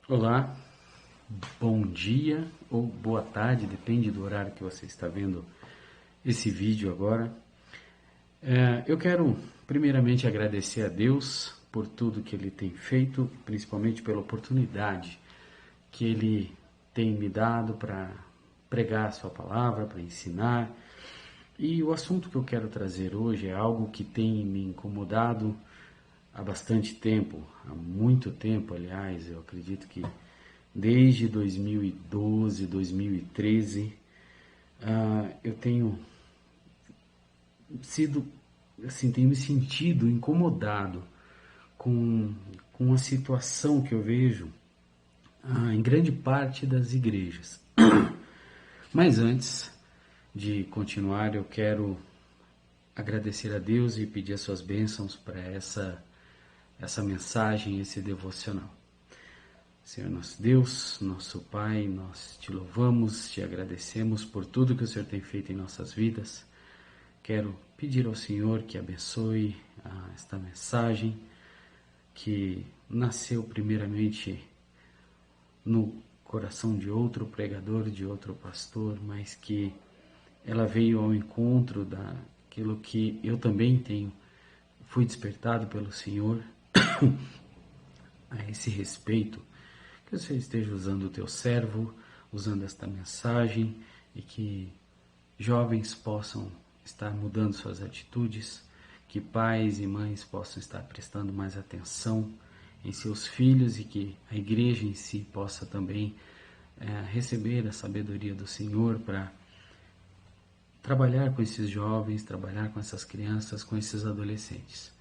Olá, bom dia ou boa tarde, depende do horário que você está vendo esse vídeo agora. Eu quero primeiramente agradecer a Deus por tudo que Ele tem feito, principalmente pela oportunidade que Ele tem me dado para pregar a Sua palavra, para ensinar. E o assunto que eu quero trazer hoje é algo que tem me incomodado há bastante tempo, há muito tempo, aliás, eu acredito que desde 2012, 2013, eu tenho me sentido incomodado com, com a situação que eu vejo em grande parte das igrejas. Mas antes de continuar, eu quero agradecer a Deus e pedir as suas bênçãos para essa mensagem, esse devocional. Senhor nosso Deus, nosso Pai, nós te louvamos, te agradecemos por tudo que o Senhor tem feito em nossas vidas. Quero pedir ao Senhor que abençoe esta mensagem que nasceu primeiramente no coração de outro pregador, de outro pastor, mas que ela veio ao encontro daquilo que eu também fui despertado pelo Senhor a esse respeito. Que você esteja usando o teu servo, usando esta mensagem e que jovens possam estar mudando suas atitudes, que pais e mães possam estar prestando mais atenção em seus filhos e que a igreja em si possa também receber a sabedoria do Senhor para trabalhar com esses jovens, trabalhar com essas crianças, com esses adolescentes.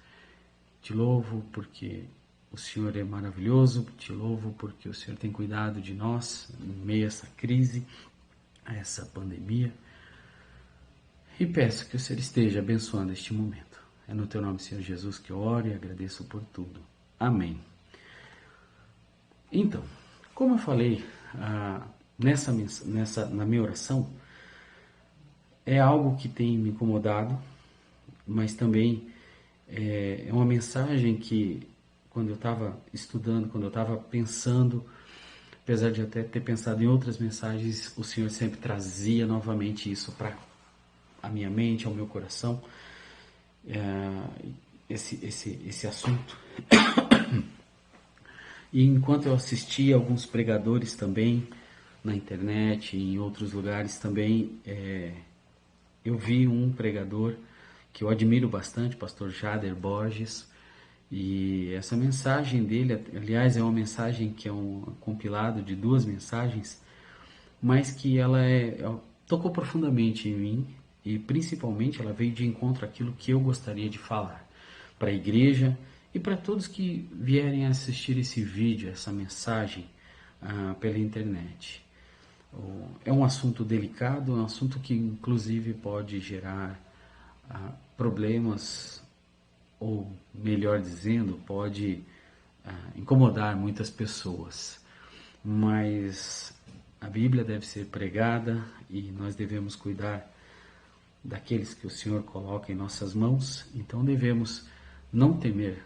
Te louvo porque o Senhor é maravilhoso, te louvo porque o Senhor tem cuidado de nós em meio a essa crise, a essa pandemia. E peço que o Senhor esteja abençoando este momento. É no teu nome, Senhor Jesus, que eu oro e agradeço por tudo. Amém. Então, como eu falei na minha oração, é algo que tem me incomodado, mas também é uma mensagem que, quando eu estava estudando, quando eu estava pensando, apesar de até ter pensado em outras mensagens, o Senhor sempre trazia novamente isso para a minha mente, ao meu coração, esse assunto. E enquanto eu assistia alguns pregadores também na internet e em outros lugares também, eu vi um pregador que eu admiro bastante, pastor Jader Borges, e essa mensagem dele, aliás, é uma mensagem que é um compilado de duas mensagens, mas que ela tocou profundamente em mim e principalmente ela veio de encontro àquilo que eu gostaria de falar para a igreja e para todos que vierem assistir esse vídeo, essa mensagem pela internet. É um assunto delicado, é um assunto que inclusive pode gerar problemas, ou melhor dizendo, pode incomodar muitas pessoas. Mas a Bíblia deve ser pregada e nós devemos cuidar daqueles que o Senhor coloca em nossas mãos, então devemos não temer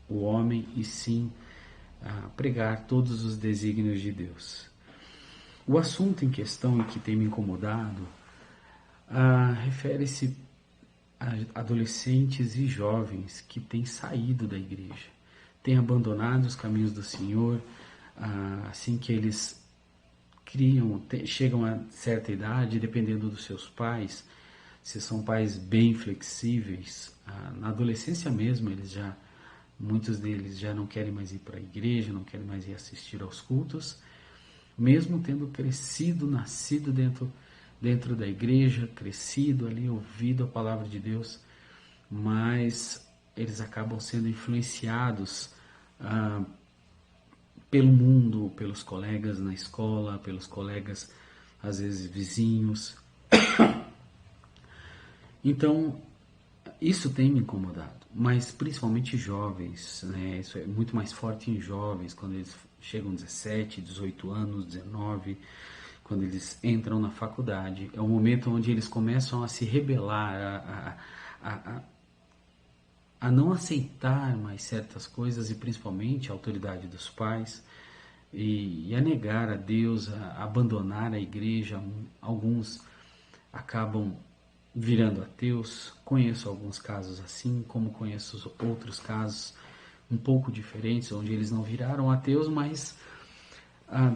o homem e sim pregar todos os desígnios de Deus. O assunto em questão que tem me incomodado refere-se a adolescentes e jovens que têm saído da igreja, têm abandonado os caminhos do Senhor, assim que eles chegam a certa idade, dependendo dos seus pais, se são pais bem flexíveis, na adolescência mesmo, muitos deles já não querem mais ir para a igreja, não querem mais ir assistir aos cultos, mesmo tendo crescido, nascido dentro da igreja, crescido ali, ouvido a palavra de Deus, mas eles acabam sendo influenciados pelo mundo, pelos colegas na escola, pelos colegas, às vezes, vizinhos. Então, isso tem me incomodado, mas principalmente jovens, né? Isso é muito mais forte em jovens, quando eles chegam 17, 18 anos, 19, quando eles entram na faculdade. É o momento onde eles começam a se rebelar, a não aceitar mais certas coisas e principalmente a autoridade dos pais. e a negar a Deus, a abandonar a igreja. Alguns acabam virando ateus. Conheço alguns casos assim, como conheço outros casos um pouco diferentes, onde eles não viraram ateus, mas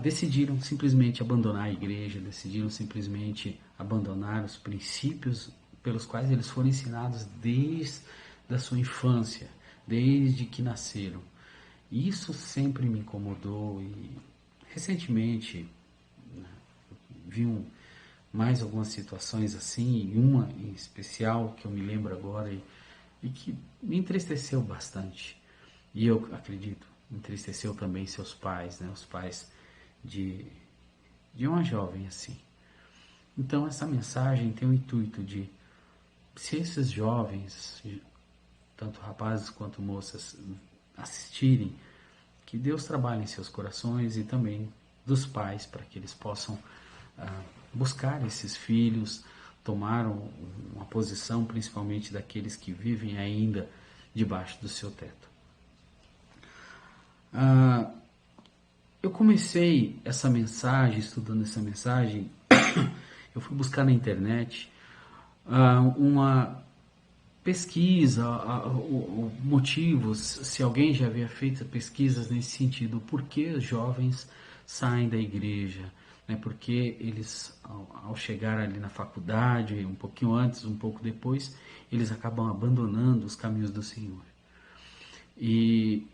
decidiram simplesmente abandonar a igreja, decidiram simplesmente abandonar os princípios pelos quais eles foram ensinados desde a sua infância, desde que nasceram. E isso sempre me incomodou, e recentemente vi mais algumas situações assim, e uma em especial que eu me lembro agora e que me entristeceu bastante. E eu acredito, entristeceu também seus pais, né? Os pais de, de uma jovem assim. Então essa mensagem tem o intuito de, se esses jovens, tanto rapazes quanto moças, assistirem, que Deus trabalhe em seus corações, e também dos pais, para que eles possam buscar esses filhos, tomar uma posição, principalmente daqueles que vivem ainda debaixo do seu teto. Eu comecei essa mensagem, estudando essa mensagem, eu fui buscar na internet uma pesquisa, motivos, se alguém já havia feito pesquisas nesse sentido, por que os jovens saem da igreja, né? Porque eles, ao chegar ali na faculdade, um pouquinho antes, um pouco depois, eles acabam abandonando os caminhos do Senhor. E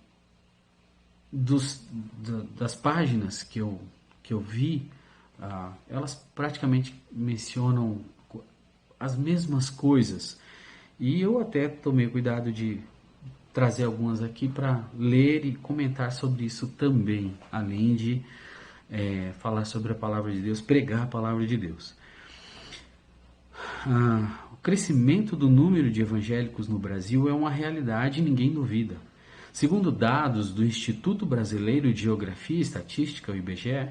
das páginas que eu vi, elas praticamente mencionam as mesmas coisas. E eu até tomei cuidado de trazer algumas aqui para ler e comentar sobre isso também, além de falar sobre a palavra de Deus, pregar a palavra de Deus. O crescimento do número de evangélicos no Brasil é uma realidade e ninguém duvida. Segundo dados do Instituto Brasileiro de Geografia e Estatística, o IBGE,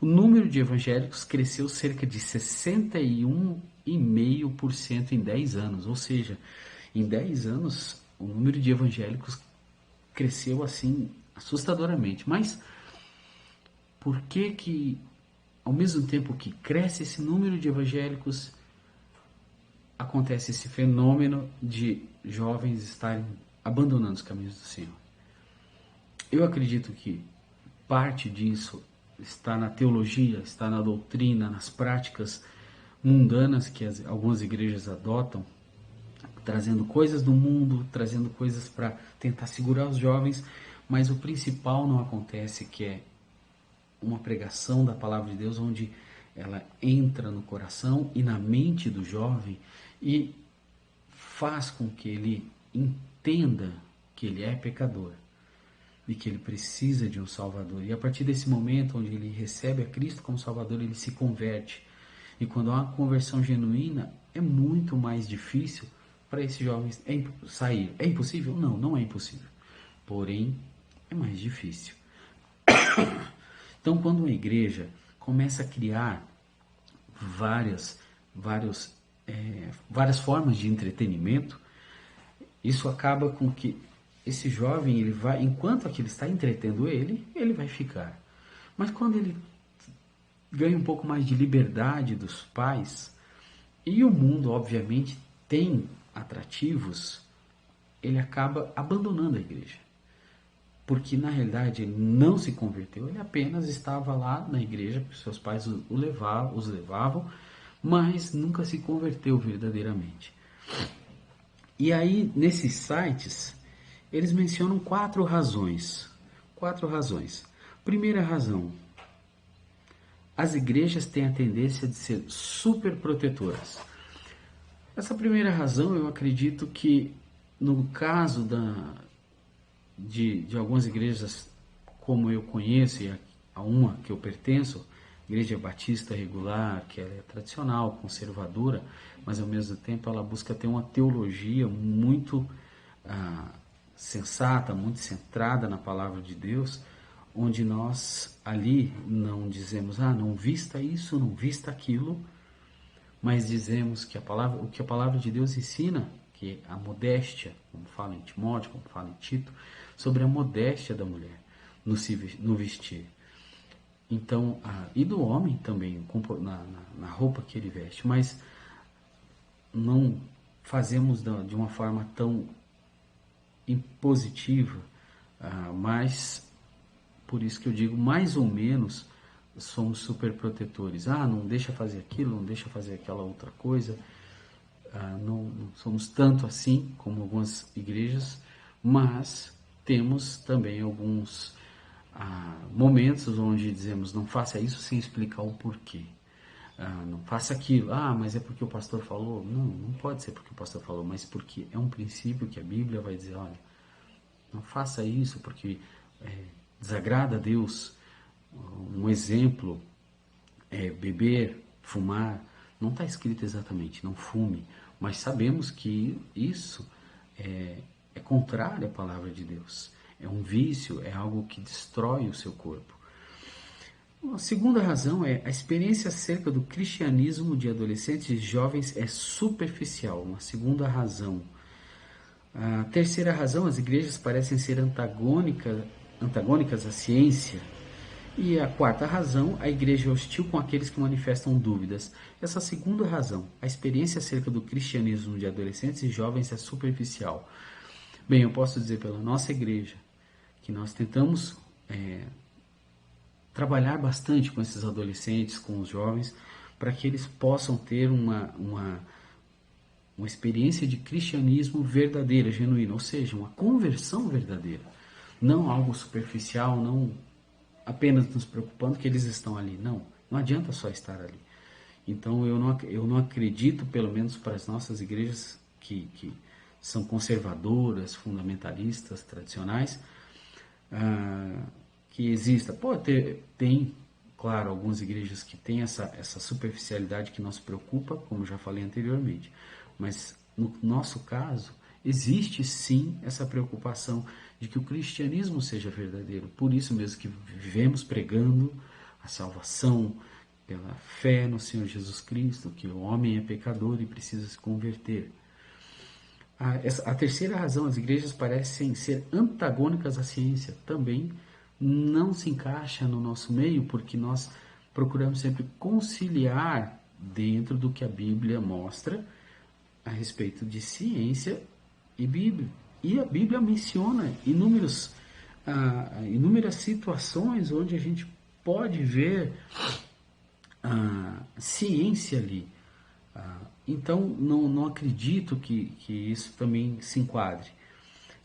o número de evangélicos cresceu cerca de 61,5% em 10 anos, ou seja, em 10 anos o número de evangélicos cresceu assim assustadoramente. Mas por que ao mesmo tempo que cresce esse número de evangélicos, acontece esse fenômeno de jovens estarem abandonando os caminhos do Senhor? Eu acredito que parte disso está na teologia, está na doutrina, nas práticas mundanas que algumas igrejas adotam, trazendo coisas do mundo, trazendo coisas para tentar segurar os jovens, mas o principal não acontece, que é uma pregação da palavra de Deus, onde ela entra no coração e na mente do jovem e faz com que ele entenda que ele é pecador e que ele precisa de um Salvador. E a partir desse momento onde ele recebe a Cristo como Salvador, ele se converte. E quando há uma conversão genuína, é muito mais difícil para esses jovens sair. É impossível? Não, não é impossível. Porém, é mais difícil. Então, quando uma igreja começa a criar várias formas de entretenimento, isso acaba com que esse jovem, ele vai, enquanto aquilo está entretendo ele vai ficar. Mas quando ele ganha um pouco mais de liberdade dos pais, e o mundo obviamente tem atrativos, ele acaba abandonando a igreja. Porque na realidade ele não se converteu, ele apenas estava lá na igreja, porque seus pais os levavam, mas nunca se converteu verdadeiramente. E aí, nesses sites, eles mencionam 4 razões. 4 razões. Primeira razão: as igrejas têm a tendência de ser super protetoras. Essa primeira razão, eu acredito que no caso de algumas igrejas, como eu conheço, e a uma que eu pertenço, Igreja Batista Regular, que ela é tradicional, conservadora, mas ao mesmo tempo ela busca ter uma teologia muito sensata, muito centrada na palavra de Deus, onde nós ali não dizemos, não vista isso, não vista aquilo, mas dizemos que o que a palavra de Deus ensina, que é a modéstia, como fala em Timóteo, como fala em Tito, sobre a modéstia da mulher no vestir. Então, e do homem também, na roupa que ele veste, mas não fazemos de uma forma tão impositiva, mas por isso que eu digo, mais ou menos, somos super protetores. Não deixa fazer aquilo, não deixa fazer aquela outra coisa. Não somos tanto assim como algumas igrejas, mas temos também alguns momentos onde dizemos não faça isso sem explicar o porquê. Não faça aquilo, mas é porque o pastor falou. Não pode ser porque o pastor falou, mas porque é um princípio que a Bíblia vai dizer, olha, não faça isso porque desagrada a Deus. Um exemplo é beber, fumar. Não está escrito exatamente, não fume, mas sabemos que isso é contrário à palavra de Deus. É um vício, é algo que destrói o seu corpo. A segunda razão é a experiência acerca do cristianismo de adolescentes e jovens é superficial. Uma segunda razão. A terceira razão, as igrejas parecem ser antagônicas à ciência. E a quarta razão, a igreja é hostil com aqueles que manifestam dúvidas. Essa segunda razão, a experiência acerca do cristianismo de adolescentes e jovens é superficial. Bem, eu posso dizer pela nossa igreja que nós tentamos trabalhar bastante com esses adolescentes, com os jovens, para que eles possam ter uma experiência de cristianismo verdadeira, genuína, ou seja, uma conversão verdadeira. Não algo superficial, não apenas nos preocupando que eles estão ali. Não adianta só estar ali. Então eu não acredito, pelo menos para as nossas igrejas que são conservadoras, fundamentalistas, tradicionais, que exista. Tem, claro, algumas igrejas que têm essa superficialidade que nos preocupa, como já falei anteriormente. Mas no nosso caso, existe sim essa preocupação de que o cristianismo seja verdadeiro. Por isso mesmo que vivemos pregando a salvação pela fé no Senhor Jesus Cristo, que o homem é pecador e precisa se converter. A terceira razão, as igrejas parecem ser antagônicas à ciência. Também não se encaixa no nosso meio, porque nós procuramos sempre conciliar dentro do que a Bíblia mostra a respeito de ciência e Bíblia. E a Bíblia menciona inúmeras situações onde a gente pode ver ciência ali. Então, não acredito que isso também se enquadre.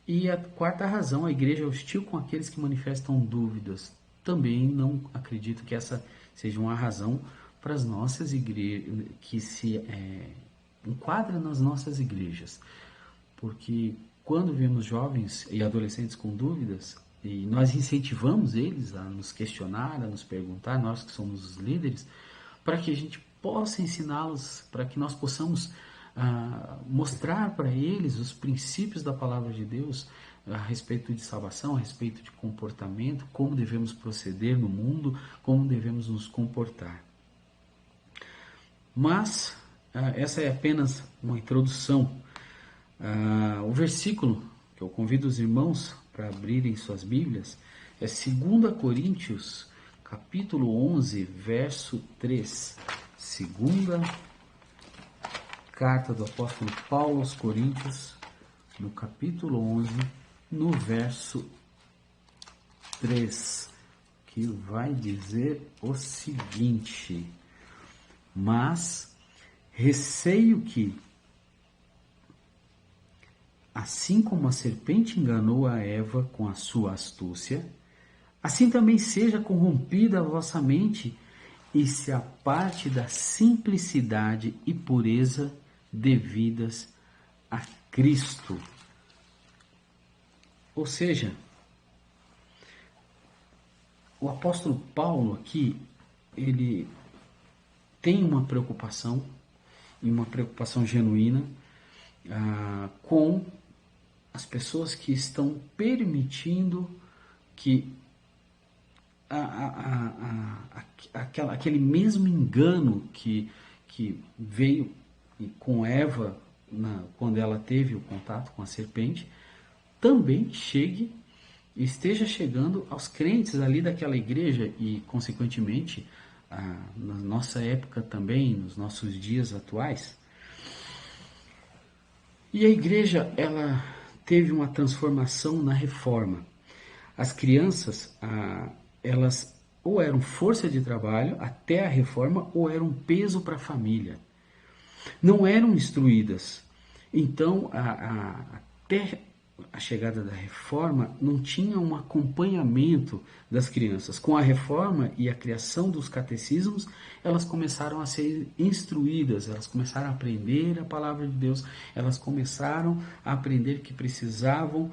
E a quarta razão, a igreja é hostil com aqueles que manifestam dúvidas. Também não acredito que essa seja uma razão para as nossas igrejas, que se enquadra nas nossas igrejas. Porque quando vemos jovens e adolescentes com dúvidas, e nós incentivamos eles a nos questionar, a nos perguntar, nós que somos os líderes, para que a gente possa ensiná-los, para que nós possamos mostrar para eles os princípios da palavra de Deus a respeito de salvação, a respeito de comportamento, como devemos proceder no mundo, como devemos nos comportar. Mas essa é apenas uma introdução. O versículo que eu convido os irmãos para abrirem suas Bíblias é 2 Coríntios, capítulo 11, verso 3. Segunda carta do apóstolo Paulo aos Coríntios, no capítulo 11, no verso 3, que vai dizer o seguinte: mas receio que, assim como a serpente enganou a Eva com a sua astúcia, assim também seja corrompida a vossa mente e se aparte da simplicidade e pureza devidas a Cristo. Ou seja, o apóstolo Paulo aqui, ele tem uma preocupação, e uma preocupação genuína, com as pessoas que estão permitindo que aquele mesmo engano que veio com Eva quando ela teve o contato com a serpente, também chegue esteja chegando aos crentes ali daquela igreja e, consequentemente, na nossa época também, nos nossos dias atuais. E a igreja, ela teve uma transformação na reforma. As crianças, elas ou eram força de trabalho até a reforma, ou eram peso para a família. Não eram instruídas. Então, até a chegada da reforma, não tinha um acompanhamento das crianças. Com a reforma e a criação dos catecismos, elas começaram a ser instruídas, elas começaram a aprender a palavra de Deus, elas começaram a aprender que precisavam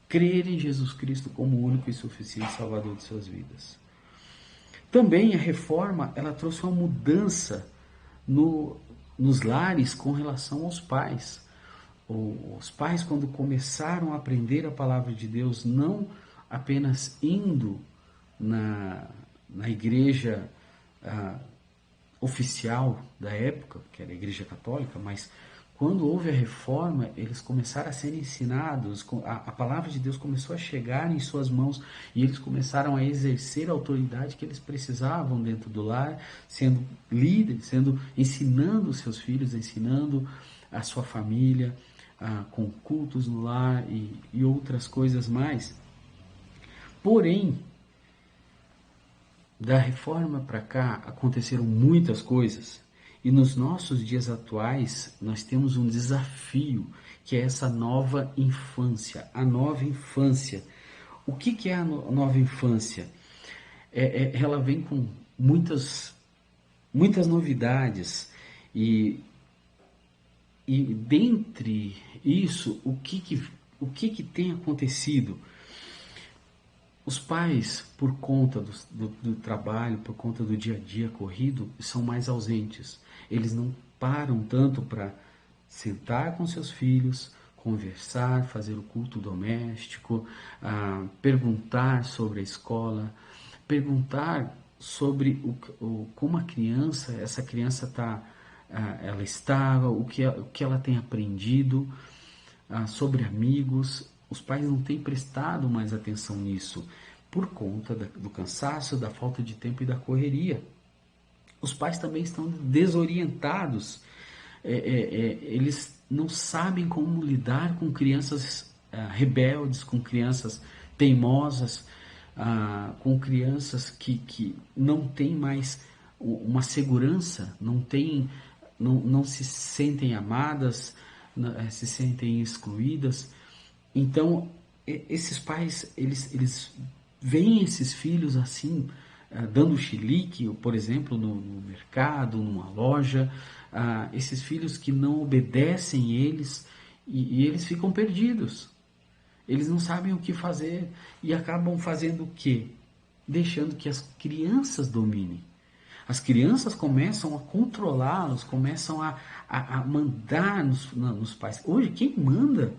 crer em Jesus Cristo como o único e suficiente Salvador de suas vidas. Também a reforma, ela trouxe uma mudança nos lares com relação aos pais. Os pais, quando começaram a aprender a palavra de Deus, não apenas indo na igreja oficial da época, que era a igreja católica, mas quando houve a reforma, eles começaram a ser ensinados, a palavra de Deus começou a chegar em suas mãos e eles começaram a exercer a autoridade que eles precisavam dentro do lar, sendo líderes, ensinando os seus filhos, ensinando a sua família, com cultos no lar e outras coisas mais. Porém, da reforma para cá aconteceram muitas coisas. E nos nossos dias atuais, nós temos um desafio, que é essa nova infância, a nova infância. O que é a nova infância? Ela vem com muitas novidades, e dentre isso, o que tem acontecido? Os pais, por conta do trabalho, por conta do dia a dia corrido, são mais ausentes. Eles não param tanto para sentar com seus filhos, conversar, fazer o culto doméstico, perguntar sobre a escola, perguntar sobre como essa criança ela está, o que ela tem aprendido, sobre amigos. Os pais não têm prestado mais atenção nisso, por conta do cansaço, da falta de tempo e da correria. Os pais também estão desorientados, eles não sabem como lidar com crianças rebeldes, com crianças teimosas, com crianças que não têm mais uma segurança, não se sentem amadas, se sentem excluídas. Então, esses pais, eles veem esses filhos assim, dando chilique, por exemplo, no mercado, numa loja, esses filhos que não obedecem eles, e eles ficam perdidos. Eles não sabem o que fazer e acabam fazendo o quê? Deixando que as crianças dominem. As crianças começam a controlá-los, começam a mandar nos pais. Hoje, quem manda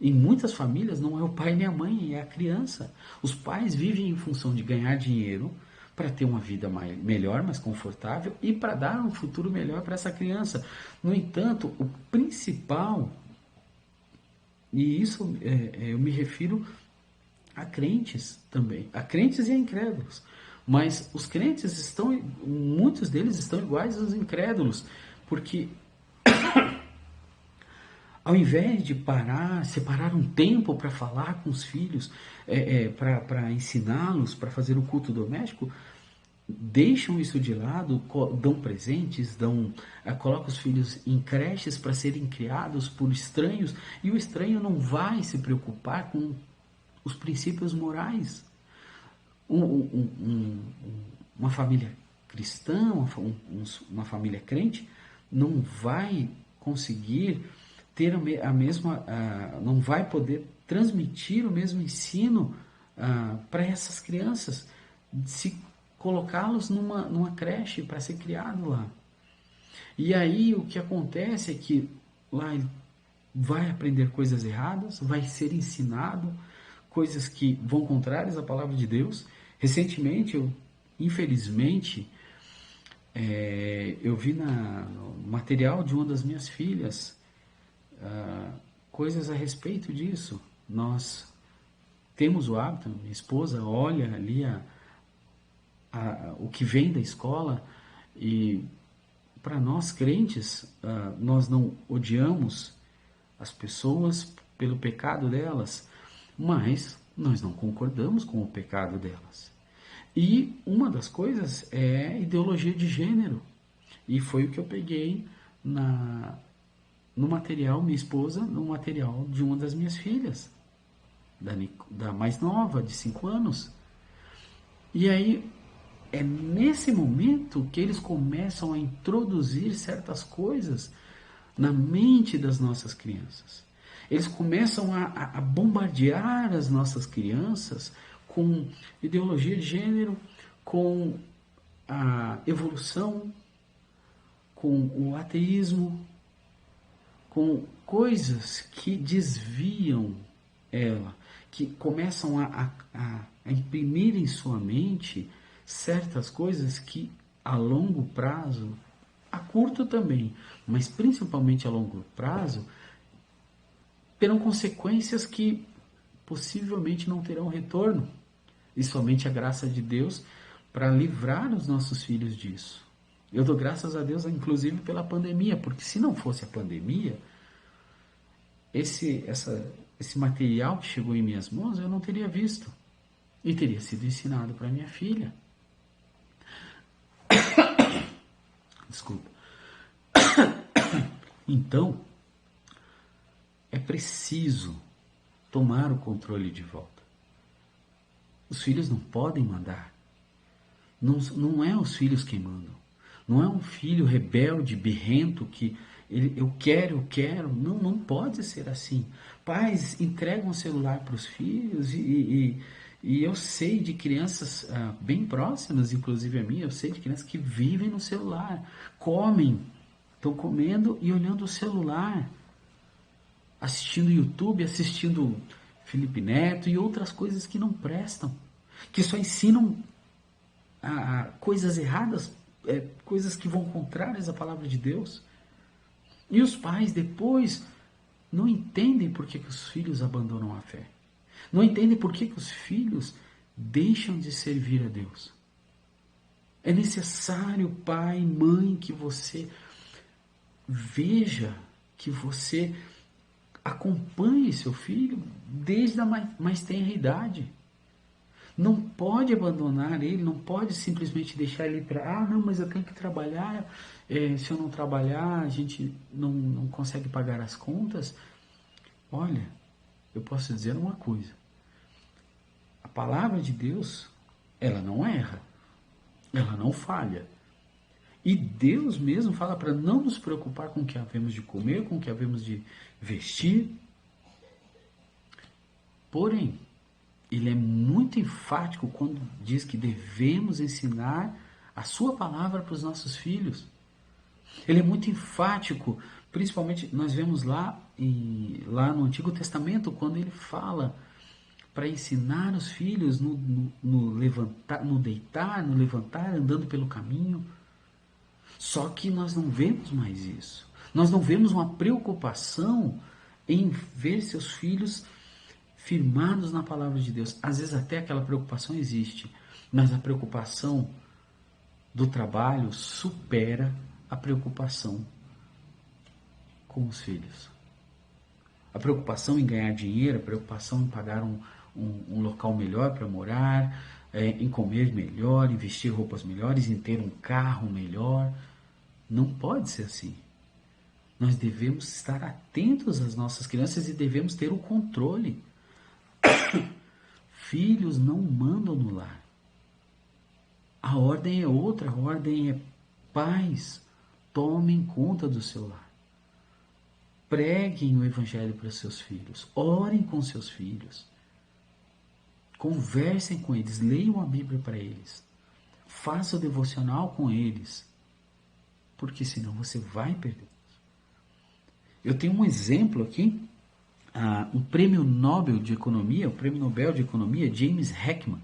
em muitas famílias não é o pai nem a mãe, é a criança. Os pais vivem em função de ganhar dinheiro para ter uma vida melhor, mais confortável e para dar um futuro melhor para essa criança. No entanto, o principal, e isso eu me refiro a crentes também, a crentes e a incrédulos. Mas os crentes muitos deles estão iguais aos incrédulos, porque ao invés de separar um tempo para falar com os filhos, para ensiná-los, para fazer o culto doméstico, deixam isso de lado, dão presentes, colocam os filhos em creches para serem criados por estranhos, e o estranho não vai se preocupar com os princípios morais. Uma família cristã, uma família crente, não vai conseguir ter a mesma, não vai poder transmitir o mesmo ensino para essas crianças, se colocá-los numa creche para ser criado lá. E aí o que acontece é que lá ele vai aprender coisas erradas, vai ser ensinado coisas que vão contrárias à palavra de Deus. Recentemente, infelizmente, eu vi no material de uma das minhas filhas coisas a respeito disso. Nós temos o hábito, minha esposa olha ali o que vem da escola, e para nós crentes, nós não odiamos as pessoas pelo pecado delas, mas nós não concordamos com o pecado delas. E uma das coisas é ideologia de gênero. E foi o que eu peguei no material, minha esposa, no material de uma das minhas filhas, da mais nova, de 5 anos. E aí, é nesse momento que eles começam a introduzir certas coisas na mente das nossas crianças. Eles começam a bombardear as nossas crianças com ideologia de gênero, com a evolução, com o ateísmo, com coisas que desviam ela, que começam a imprimir em sua mente certas coisas que a longo prazo, a curto também, mas principalmente a longo prazo, terão consequências que possivelmente não terão retorno. E somente a graça de Deus para livrar os nossos filhos disso. Eu dou graças a Deus, inclusive, pela pandemia, porque se não fosse a pandemia, esse material que chegou em minhas mãos eu não teria visto e teria sido ensinado para minha filha. Desculpa. Então, é preciso tomar o controle de volta. Os filhos não podem mandar. Não é os filhos quem mandam. Não é um filho rebelde, birrento, que eu quero. Não pode ser assim. Pais entregam o celular para os filhos e eu sei de crianças bem próximas, inclusive a mim, eu sei de crianças que vivem no celular, comem, estão comendo e olhando o celular, assistindo YouTube, assistindo Felipe Neto e outras coisas que não prestam, que só ensinam coisas erradas, coisas que vão contrárias à palavra de Deus. E os pais depois não entendem por que os filhos abandonam a fé. Não entendem por que os filhos deixam de servir a Deus. É necessário, pai, mãe, que você veja, que você acompanhe seu filho desde a mais tenra idade. Não pode abandonar ele, não pode simplesmente deixar ele para, não, mas eu tenho que trabalhar, se eu não trabalhar, a gente não consegue pagar as contas. Olha, eu posso dizer uma coisa, a palavra de Deus, ela não erra, ela não falha. E Deus mesmo fala para não nos preocupar com o que havemos de comer, com o que havemos de vestir. Porém, ele é muito enfático quando diz que devemos ensinar a sua palavra para os nossos filhos. Ele é muito enfático, principalmente nós vemos lá no Antigo Testamento, quando ele fala para ensinar os filhos no levantar, no deitar, no levantar, andando pelo caminho. Só que nós não vemos mais isso. Nós não vemos uma preocupação em ver seus filhos firmados na palavra de Deus. Às vezes até aquela preocupação existe, mas a preocupação do trabalho supera a preocupação com os filhos. A preocupação em ganhar dinheiro, a preocupação em pagar um local melhor para morar, em comer melhor, em vestir roupas melhores, em ter um carro melhor. Não pode ser assim. Nós devemos estar atentos às nossas crianças e devemos ter o controle. Filhos não mandam no lar. A ordem é outra, a ordem é pais, tomem conta do seu lar. Preguem o evangelho para seus filhos, orem com seus filhos, conversem com eles, leiam a Bíblia para eles, façam o devocional com eles, porque senão você vai perder. Eu tenho um exemplo aqui, um prêmio Nobel de Economia, o prêmio Nobel de Economia, James Heckman.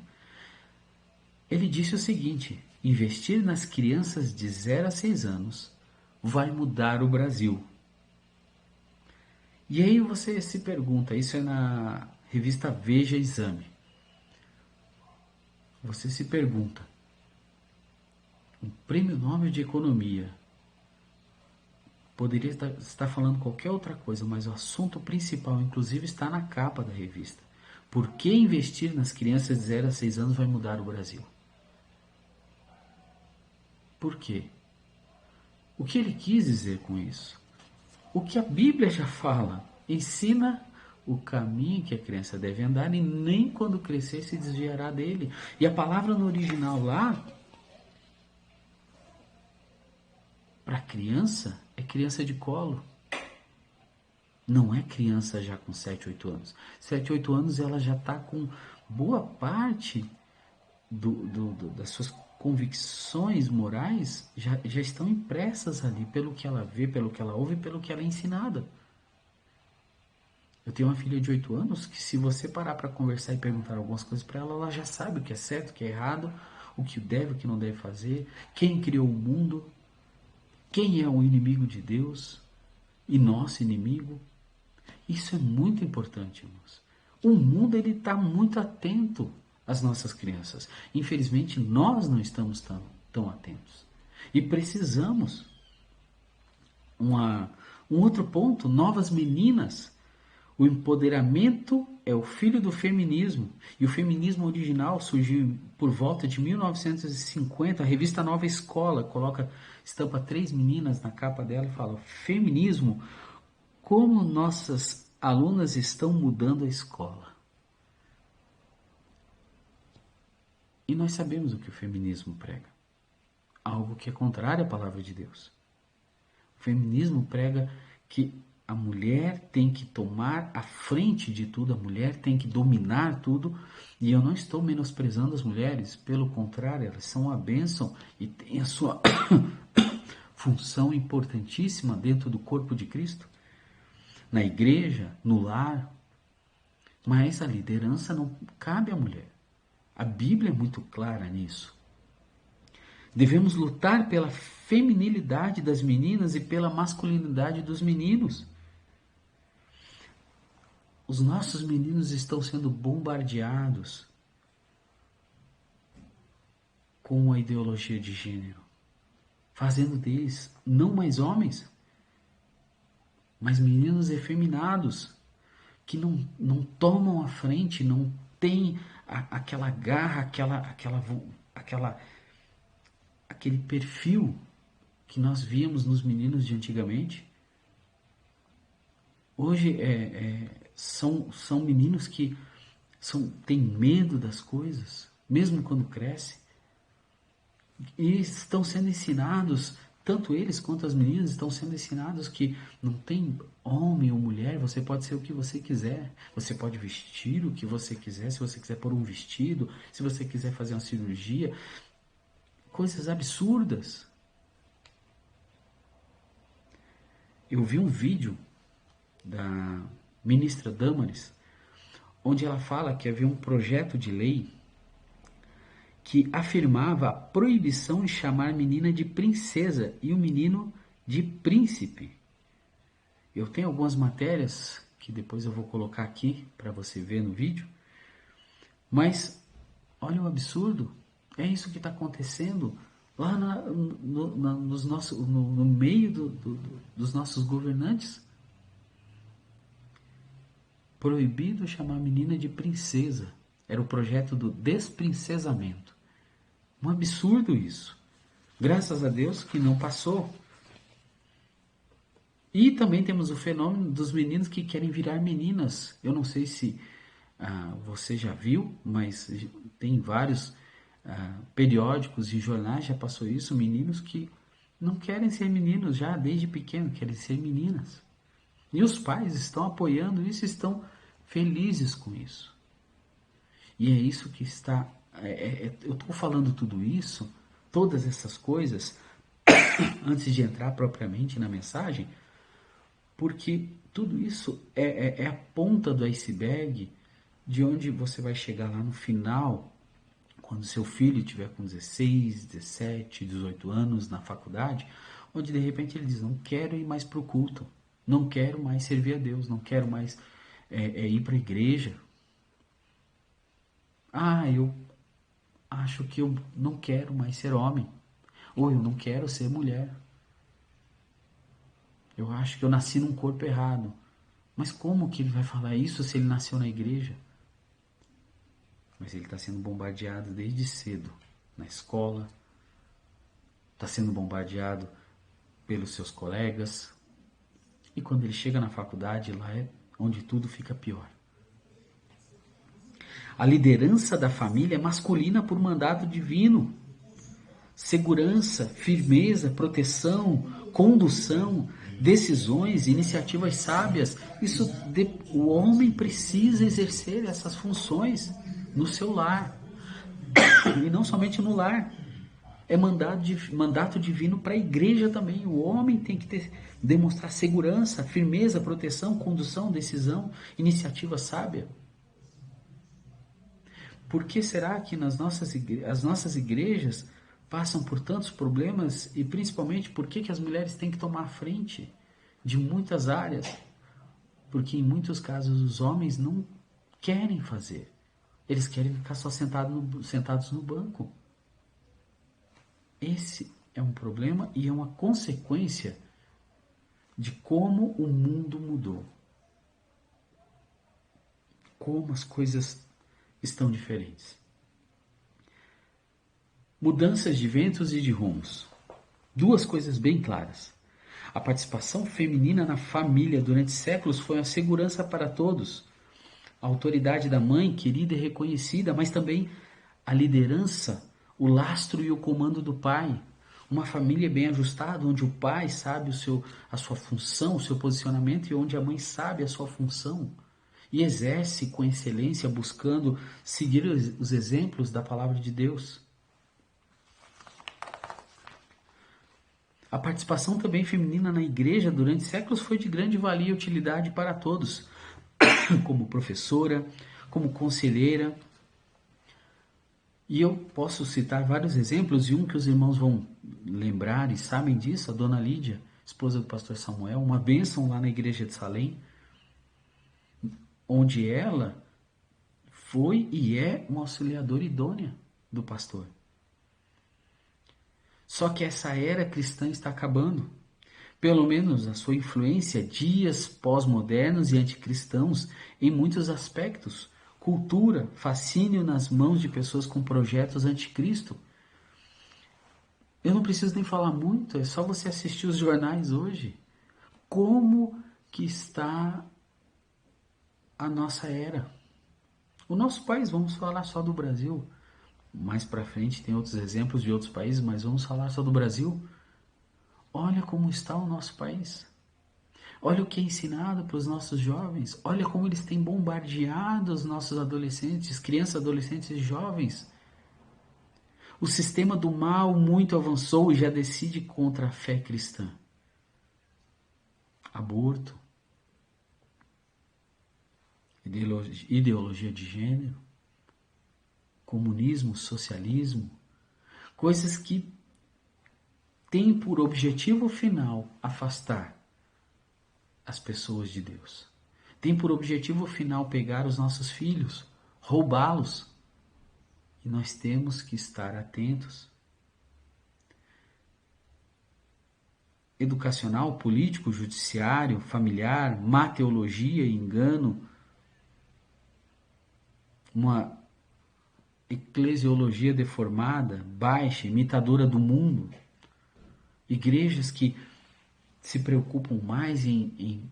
Ele disse o seguinte: investir nas crianças de 0 a 6 anos vai mudar o Brasil. E aí você se pergunta, isso é revista Veja Exame. Você se pergunta, um prêmio Nobel de Economia poderia estar falando qualquer outra coisa, mas o assunto principal, inclusive, está na capa da revista. Por que investir nas crianças de 0 a 6 anos vai mudar o Brasil? Por quê? O que ele quis dizer com isso? O que a Bíblia já fala, ensina o caminho que a criança deve andar e nem quando crescer se desviará dele. E a palavra no original lá, para criança, é criança de colo. Não é criança já com 7, 8 anos. 7, 8 anos ela já está com boa parte das suas convicções morais já estão impressas ali pelo que ela vê, pelo que ela ouve, pelo que ela é ensinada. Eu tenho uma filha de 8 anos que se você parar para conversar e perguntar algumas coisas para ela, ela já sabe o que é certo, o que é errado, o que deve, o que não deve fazer, quem criou o mundo, quem é o inimigo de Deus e nosso inimigo. Isso é muito importante, irmãos. O mundo está muito atento às nossas crianças. Infelizmente, nós não estamos tão atentos. E precisamos. Um outro ponto, novas meninas. O empoderamento é o filho do feminismo. E o feminismo original surgiu por volta de 1950. A revista Nova Escola estampa 3 meninas na capa dela e fala: feminismo, como nossas alunas estão mudando a escola. E nós sabemos o que o feminismo prega. Algo que é contrário à palavra de Deus. O feminismo prega que a mulher tem que tomar a frente de tudo, a mulher tem que dominar tudo. E eu não estou menosprezando as mulheres, pelo contrário, elas são uma bênção e têm a sua função importantíssima dentro do corpo de Cristo, na igreja, no lar. Mas a liderança não cabe à mulher. A Bíblia é muito clara nisso. Devemos lutar pela feminilidade das meninas e pela masculinidade dos meninos. Os nossos meninos estão sendo bombardeados com a ideologia de gênero, fazendo deles não mais homens, mas meninos efeminados, que não tomam a frente, não têm aquela garra, aquele perfil que nós víamos nos meninos de antigamente. Hoje são meninos que têm medo das coisas, mesmo quando crescem, e estão sendo ensinados, tanto eles quanto as meninas estão sendo ensinados que não tem homem ou mulher, você pode ser o que você quiser, você pode vestir o que você quiser, se você quiser pôr um vestido, se você quiser fazer uma cirurgia, coisas absurdas. Eu vi um vídeo da ministra Damares, onde ela fala que havia um projeto de lei que afirmava a proibição de chamar a menina de princesa e o menino de príncipe. Eu tenho algumas matérias que depois eu vou colocar aqui para você ver no vídeo, mas olha o absurdo, é isso que está acontecendo lá no meio dos nossos governantes. Proibido chamar a menina de princesa. Era o projeto do desprincesamento. Um absurdo isso. Graças a Deus que não passou. E também temos o fenômeno dos meninos que querem virar meninas. Eu não sei se você já viu, mas tem vários periódicos e jornais, já passou isso, meninos que não querem ser meninos já desde pequeno, querem ser meninas. E os pais estão apoiando isso, estão felizes com isso. E é isso que está... eu estou falando tudo isso, todas essas coisas, antes de entrar propriamente na mensagem, porque tudo isso é a ponta do iceberg de onde você vai chegar lá no final, quando seu filho estiver com 16, 17, 18 anos na faculdade, onde de repente ele diz, não quero ir mais para o culto, não quero mais servir a Deus, não quero mais ir para a igreja, Eu acho que eu não quero mais ser homem. Ou eu não quero ser mulher. Eu acho que eu nasci num corpo errado. Mas como que ele vai falar isso se ele nasceu na igreja? Mas ele está sendo bombardeado desde cedo, na escola, está sendo bombardeado pelos seus colegas. E quando ele chega na faculdade, lá é onde tudo fica pior. A liderança da família é masculina por mandato divino. Segurança, firmeza, proteção, condução, decisões, iniciativas sábias. O homem precisa exercer essas funções no seu lar. E não somente no lar. É mandato divino para a igreja também. O homem tem que demonstrar segurança, firmeza, proteção, condução, decisão, iniciativa sábia. Por que será que as nossas igrejas passam por tantos problemas e principalmente por que as mulheres têm que tomar a frente de muitas áreas? Porque em muitos casos os homens não querem fazer. Eles querem ficar só sentados no banco. Esse é um problema e é uma consequência de como o mundo mudou. Como as coisas estão diferentes. Mudanças de ventos e de rumos. Duas coisas bem claras. A participação feminina na família durante séculos foi uma segurança para todos. A autoridade da mãe, querida e reconhecida, mas também a liderança, o lastro e o comando do pai. Uma família bem ajustada, onde o pai sabe a sua função, o seu posicionamento, e onde a mãe sabe a sua função e exerce com excelência, buscando seguir os exemplos da palavra de Deus. A participação também feminina na igreja durante séculos foi de grande valia e utilidade para todos, como professora, como conselheira. E eu posso citar vários exemplos, e um que os irmãos vão lembrar e sabem disso, a dona Lídia, esposa do pastor Samuel, uma bênção lá na igreja de Salém, onde ela foi e é uma auxiliadora idônea do pastor. Só que essa era cristã está acabando. Pelo menos a sua influência, dias pós-modernos e anticristãos em muitos aspectos. Cultura, fascínio nas mãos de pessoas com projetos anticristo. Eu não preciso nem falar muito, é só você assistir os jornais hoje. Como que está a nossa era? O nosso país, vamos falar só do Brasil. Mais para frente tem outros exemplos de outros países, mas vamos falar só do Brasil. Olha como está o nosso país. Olha o que é ensinado para os nossos jovens. Olha como eles têm bombardeado os nossos adolescentes, crianças, adolescentes e jovens. O sistema do mal muito avançou e já decide contra a fé cristã. Aborto, ideologia de gênero, comunismo, socialismo, coisas que têm por objetivo final afastar as pessoas de Deus. Tem por objetivo final pegar os nossos filhos, roubá-los. E nós temos que estar atentos. Educacional, político, judiciário, familiar, má teologia, engano, uma eclesiologia deformada, baixa, imitadora do mundo. Igrejas que se preocupam mais em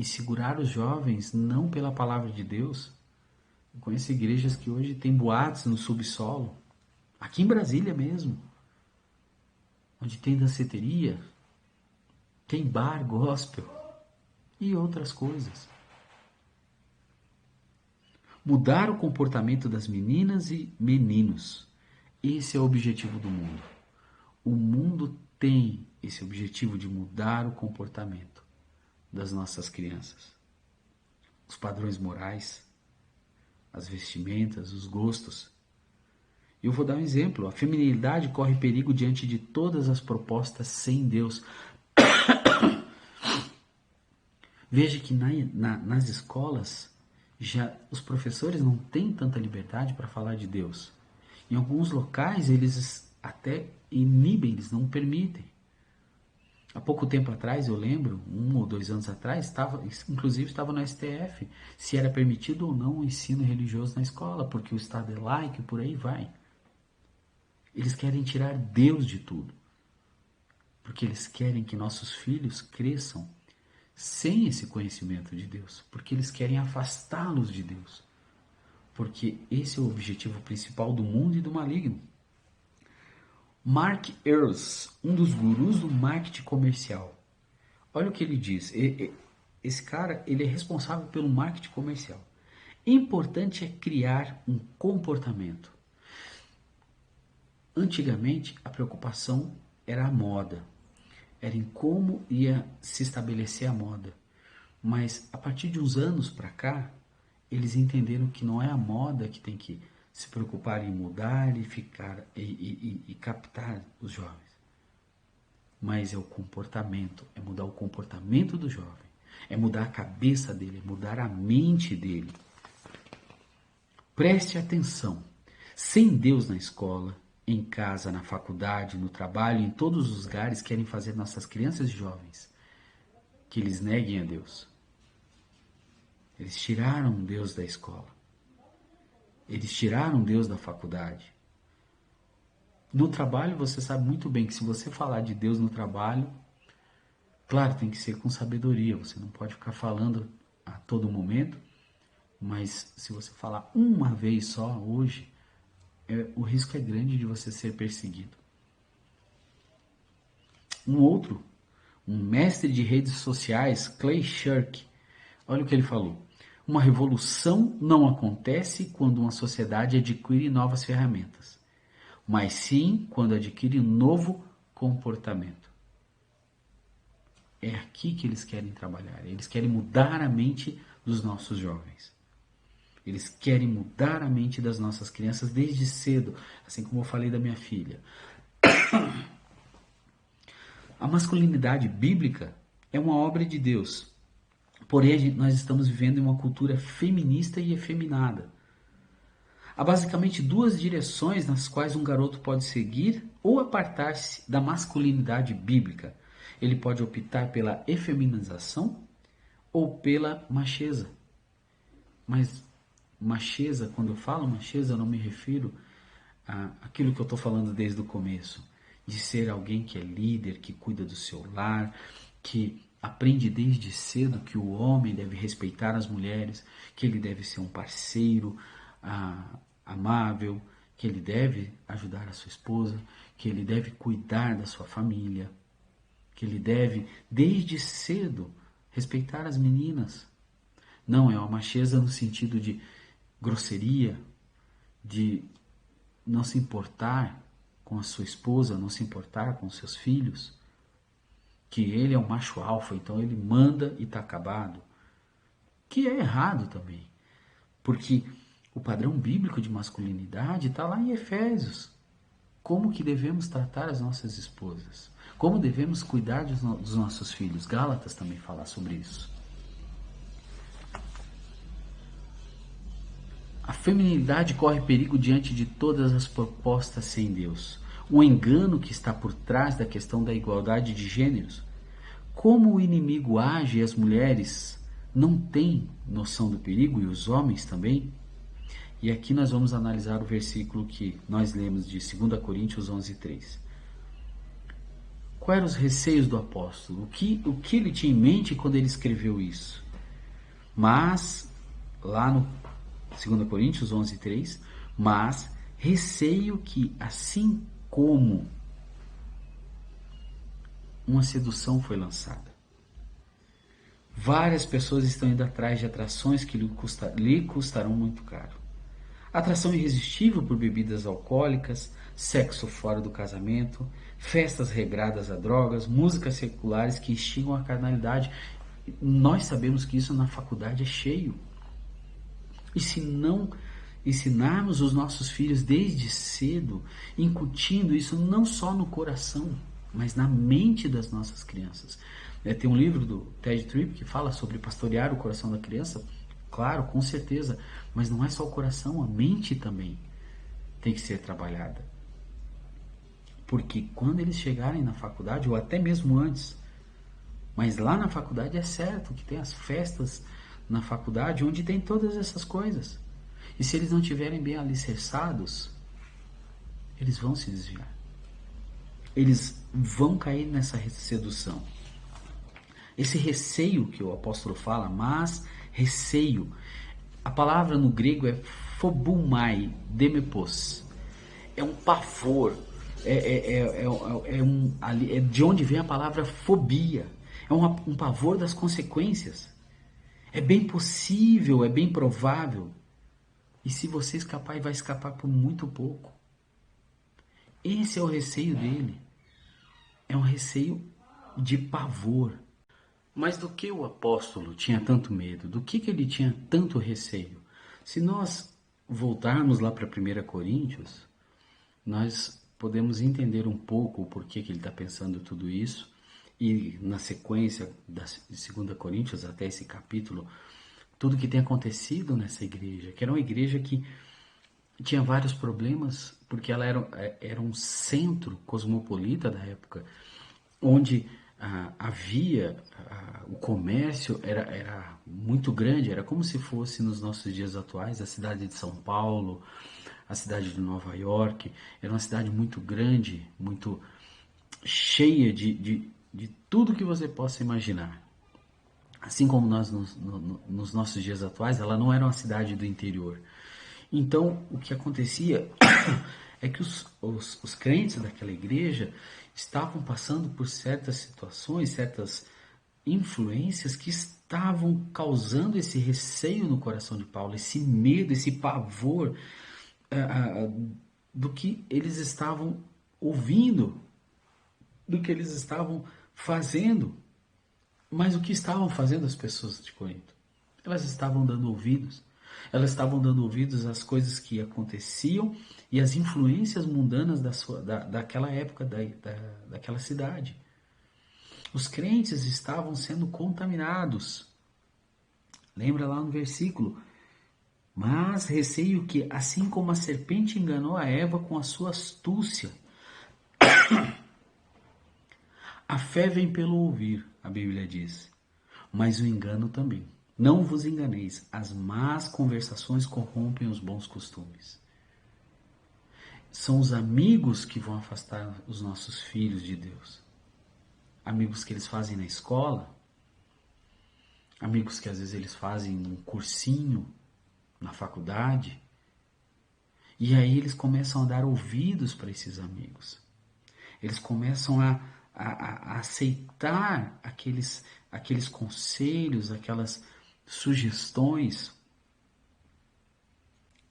segurar os jovens, não pela palavra de Deus. Eu conheço igrejas que hoje tem boates no subsolo, aqui em Brasília mesmo, onde tem danceteria, tem bar gospel e outras coisas. Mudar o comportamento das meninas e meninos. Esse é o objetivo do mundo. O mundo tem esse objetivo de mudar o comportamento das nossas crianças. Os padrões morais, as vestimentas, os gostos. Eu vou dar um exemplo. A feminilidade corre perigo diante de todas as propostas sem Deus. Veja que nas escolas Já os professores não têm tanta liberdade para falar de Deus. Em alguns locais eles até inibem, eles não permitem. Há pouco tempo atrás, eu lembro, 1 ou 2 anos atrás, inclusive estava no STF, se era permitido ou não o ensino religioso na escola, porque o Estado é laico e por aí vai. Eles querem tirar Deus de tudo, porque eles querem que nossos filhos cresçam sem esse conhecimento de Deus, porque eles querem afastá-los de Deus, porque esse é o objetivo principal do mundo e do maligno. Mark Earls, um dos gurus do marketing comercial. Olha o que ele diz. Esse cara, ele é responsável pelo marketing comercial. Importante é criar um comportamento. Antigamente, a preocupação era a moda. Era em como ia se estabelecer a moda. Mas, a partir de uns anos para cá, eles entenderam que não é a moda que tem que se preocupar em mudar e ficar e captar os jovens, mas é o comportamento, é mudar o comportamento do jovem, é mudar a cabeça dele, é mudar a mente dele. Preste atenção, sem Deus na escola, em casa, na faculdade, no trabalho, em todos os lugares querem fazer nossas crianças e jovens que eles neguem a Deus. Eles tiraram Deus da escola. Eles tiraram Deus da faculdade. No trabalho, você sabe muito bem que se você falar de Deus no trabalho, claro, tem que ser com sabedoria. Você não pode ficar falando a todo momento, mas se você falar uma vez só hoje, o risco é grande de você ser perseguido. Um mestre de redes sociais, Clay Shirk, olha o que ele falou. Uma revolução não acontece quando uma sociedade adquire novas ferramentas, mas sim quando adquire um novo comportamento. É aqui que eles querem trabalhar. Eles querem mudar a mente dos nossos jovens. Eles querem mudar a mente das nossas crianças desde cedo, assim como eu falei da minha filha. A masculinidade bíblica é uma obra de Deus. Porém, nós estamos vivendo em uma cultura feminista e efeminada. Há basicamente 2 direções nas quais um garoto pode seguir ou apartar-se da masculinidade bíblica. Ele pode optar pela efeminização ou pela macheza. Mas macheza, quando eu falo macheza, eu não me refiro àquilo que eu estou falando desde o começo. De ser alguém que é líder, que cuida do seu lar, que aprende desde cedo que o homem deve respeitar as mulheres, que ele deve ser um parceiro amável, que ele deve ajudar a sua esposa, que ele deve cuidar da sua família, que ele deve, desde cedo, respeitar as meninas. Não é uma macheza no sentido de grosseria, de não se importar com a sua esposa, não se importar com os seus filhos, que ele é um macho alfa, então ele manda e está acabado, que é errado também, porque o padrão bíblico de masculinidade está lá em Efésios. Como que devemos tratar as nossas esposas? Como devemos cuidar dos nossos filhos? Gálatas também fala sobre isso. A feminilidade corre perigo diante de todas as propostas sem Deus. O engano que está por trás da questão da igualdade de gêneros. Como o inimigo age e as mulheres não têm noção do perigo, e os homens também. E aqui nós vamos analisar o versículo que nós lemos de 2 Coríntios 11:3. Quais eram os receios do apóstolo? O que ele tinha em mente quando ele escreveu isso? Mas, lá no 2 Coríntios 11:3, mas receio que, assim como uma sedução foi lançada, várias pessoas estão indo atrás de atrações que lhe custarão muito caro. Atração irresistível por bebidas alcoólicas, sexo fora do casamento, festas regradas a drogas, músicas seculares que instigam a carnalidade. Nós sabemos que isso na faculdade é cheio. E se não ensinarmos os nossos filhos desde cedo, incutindo isso não só no coração, mas na mente das nossas crianças. Tem um livro do Ted Tripp que fala sobre pastorear o coração da criança. claro, com certeza, mas não é só o coração, a mente também tem que ser trabalhada. Porque quando eles chegarem na faculdade, ou até mesmo antes, mas lá na faculdade é certo que tem as festas na faculdade onde tem todas essas coisas. E se eles não tiverem bem alicerçados, eles vão se desviar. Eles vão cair nessa sedução. Esse receio que o apóstolo fala, mas receio. A palavra no grego é phobumai, demepos. É um pavor. É de onde vem a palavra fobia. É um pavor das consequências. É bem possível, é bem provável. E se você escapar, vai escapar por muito pouco. Esse é o receio dele. É um receio de pavor. Mas do que o apóstolo tinha tanto medo? Do que ele tinha tanto receio? Se nós voltarmos lá para 1 Coríntios, nós podemos entender um pouco o porquê que ele está pensando tudo isso. E na sequência de 2 Coríntios até esse capítulo, tudo que tem acontecido nessa igreja, que era uma igreja que tinha vários problemas, porque ela era um centro cosmopolita da época, onde havia o comércio era muito grande, era como se fosse nos nossos dias atuais a cidade de São Paulo, a cidade de Nova York. Era uma cidade muito grande, muito cheia de tudo que você possa imaginar. Assim como nós nos nossos dias atuais, ela não era uma cidade do interior. Então, o que acontecia é que os crentes daquela igreja estavam passando por certas situações, certas influências que estavam causando esse receio no coração de Paulo, esse medo, esse pavor do que eles estavam ouvindo, do que eles estavam fazendo. Mas o que estavam fazendo as pessoas de Corinto? Elas estavam dando ouvidos. Elas estavam dando ouvidos às coisas que aconteciam e às influências mundanas daquela época, daquela cidade. Os crentes estavam sendo contaminados. Lembra lá no versículo? Mas receio que, assim como a serpente enganou a Eva com a sua astúcia, a fé vem pelo ouvir, a Bíblia diz, mas o engano também. Não vos enganeis, as más conversações corrompem os bons costumes. São os amigos que vão afastar os nossos filhos de Deus. Amigos que eles fazem na escola, amigos que às vezes eles fazem num cursinho, na faculdade, e aí eles começam a dar ouvidos para esses amigos. Eles começam a aceitar aqueles conselhos, aquelas sugestões.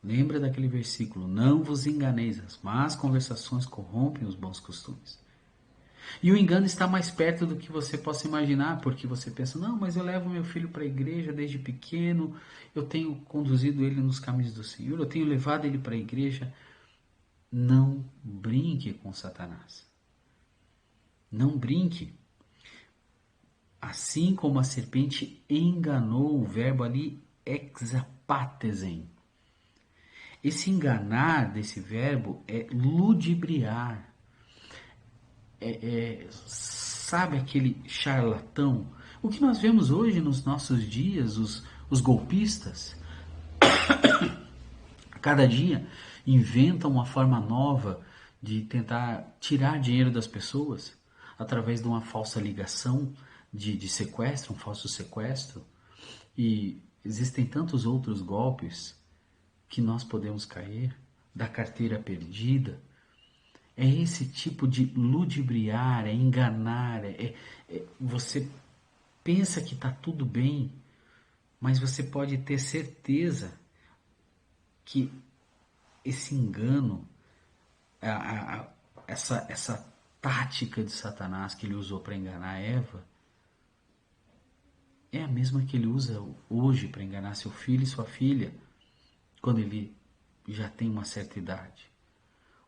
Lembra daquele versículo, não vos enganeis, as más conversações corrompem os bons costumes. E o engano está mais perto do que você possa imaginar, porque você pensa, não, mas eu levo meu filho para a igreja desde pequeno, eu tenho conduzido ele nos caminhos do Senhor, eu tenho levado ele para a igreja. Não brinque com Satanás. Não brinque. Assim como a serpente enganou, o verbo ali exapatesen. Esse enganar desse verbo é ludibriar. Sabe aquele charlatão? O que nós vemos hoje nos nossos dias, os golpistas, cada dia inventam uma forma nova de tentar tirar dinheiro das pessoas através de uma falsa ligação de sequestro, um falso sequestro. E existem tantos outros golpes que nós podemos cair, da carteira perdida. É esse tipo de ludibriar, é enganar, você pensa que está tudo bem, mas você pode ter certeza que esse engano, essa tática de Satanás que ele usou para enganar Eva, é a mesma que ele usa hoje para enganar seu filho e sua filha, quando ele já tem uma certa idade.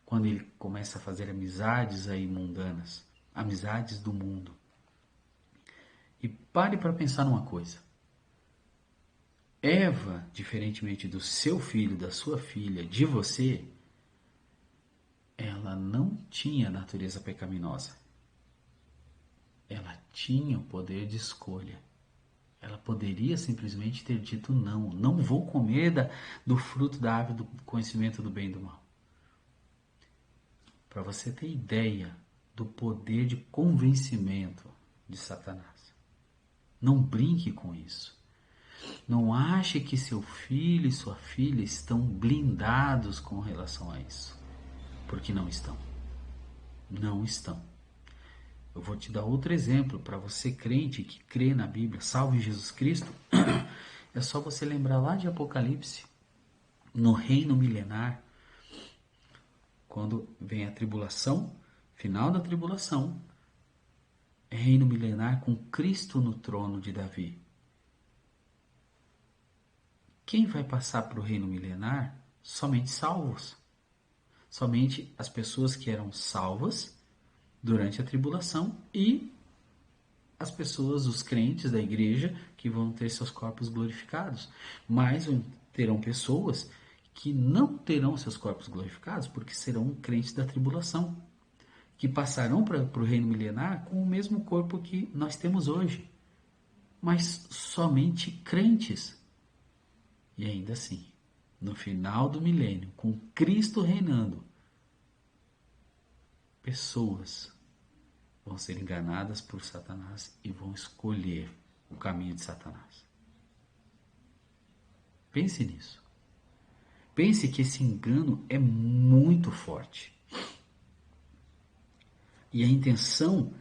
Quando ele começa a fazer amizades aí mundanas, amizades do mundo. E pare para pensar numa coisa. Eva, diferentemente do seu filho, da sua filha, de você, ela não tinha natureza pecaminosa. Ela tinha o poder de escolha. Ela poderia simplesmente ter dito não. Não vou comer do fruto da árvore do conhecimento do bem e do mal. Para você ter ideia do poder de convencimento de Satanás. Não brinque com isso. Não ache que seu filho e sua filha estão blindados com relação a isso. Porque não estão. Não estão. Eu vou te dar outro exemplo para você crente que crê na Bíblia, salve Jesus Cristo. É só você lembrar lá de Apocalipse, no reino milenar, quando vem a tribulação, final da tribulação, reino milenar com Cristo no trono de Davi. Quem vai passar para o reino milenar? Somente salvos. Somente as pessoas que eram salvas durante a tribulação e as pessoas, os crentes da igreja, que vão ter seus corpos glorificados. Mas terão pessoas que não terão seus corpos glorificados porque serão crentes da tribulação, que passarão para o reino milenar com o mesmo corpo que nós temos hoje, mas somente crentes. E ainda assim, no final do milênio, com Cristo reinando, pessoas vão ser enganadas por Satanás e vão escolher o caminho de Satanás. Pense nisso. Pense que esse engano é muito forte. E a intenção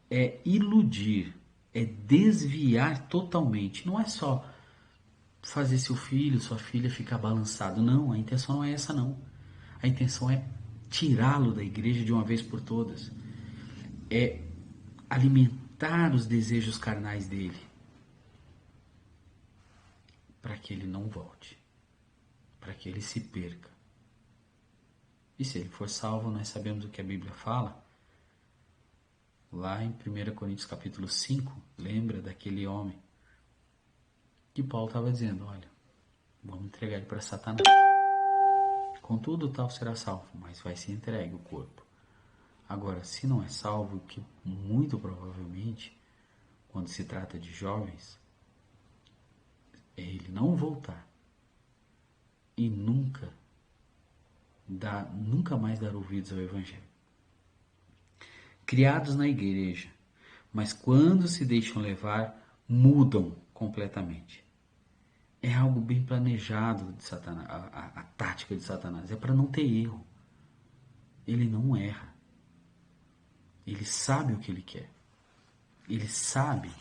é iludir, é desviar totalmente. Não é só fazer seu filho, sua filha ficar balançado. Não, a intenção não é essa não. A intenção é tirá-lo da igreja de uma vez por todas. É alimentar os desejos carnais dele. Para que ele não volte. Para que ele se perca. E se ele for salvo, nós sabemos o que a Bíblia fala. Lá em 1 Coríntios capítulo 5, lembra daquele homem que Paulo estava dizendo, olha, vamos entregar ele para Satanás. Contudo, tal será salvo, mas vai ser entregue o corpo. Agora, se não é salvo, que muito provavelmente, quando se trata de jovens, é ele não voltar e nunca mais dar ouvidos ao Evangelho. Criados na igreja, mas quando se deixam levar, mudam completamente. É algo bem planejado de Satanás, a tática de Satanás. É para não ter erro. Ele não erra. Ele sabe o que ele quer. Ele sabe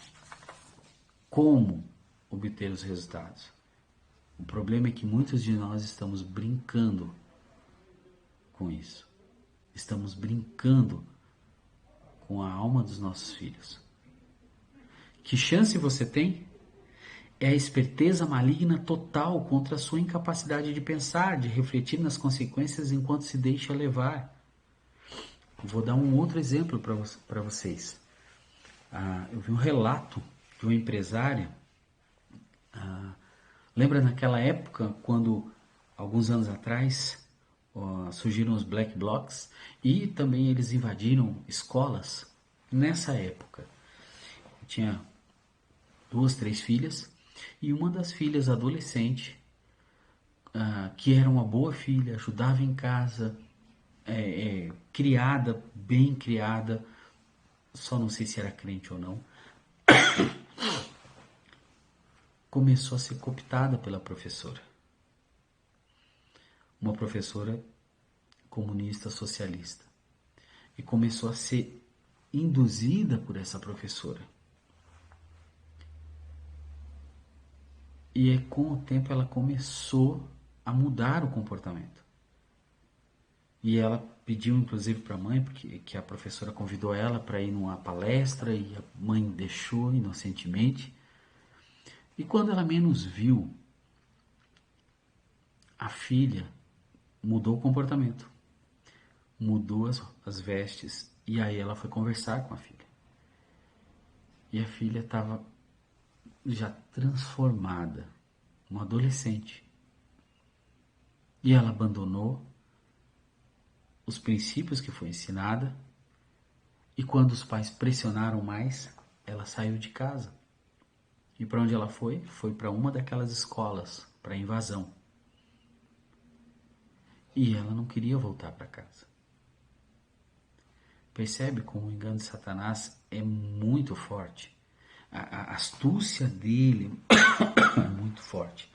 como obter os resultados. O problema é que muitos de nós estamos brincando com isso. Estamos brincando com a alma dos nossos filhos. Que chance você tem? É a esperteza maligna total contra a sua incapacidade de pensar, de refletir nas consequências enquanto se deixa levar. Vou dar um outro exemplo para vocês. Eu vi um relato de uma empresária. Lembra naquela época, quando, alguns anos atrás, surgiram os Black Blocs e também eles invadiram escolas? Nessa época, tinha 2, 3 filhas e uma das filhas adolescente, que era uma boa filha, ajudava em casa, criada, bem criada, só não sei se era crente ou não, começou a ser cooptada pela professora. Uma professora comunista socialista. E começou a ser induzida por essa professora. E com o tempo ela começou a mudar o comportamento. E ela pediu inclusive para a mãe, porque que a professora convidou ela para ir numa palestra e a mãe deixou inocentemente. E quando ela menos viu, a filha mudou o comportamento, mudou as vestes, e aí ela foi conversar com a filha. E a filha estava já transformada, uma adolescente. E ela abandonou os princípios que foi ensinada, e quando os pais pressionaram mais, ela saiu de casa. E para onde ela foi? Foi para uma daquelas escolas, para invasão. E ela não queria voltar para casa. Percebe como o engano de Satanás é muito forte? A astúcia dele é muito forte.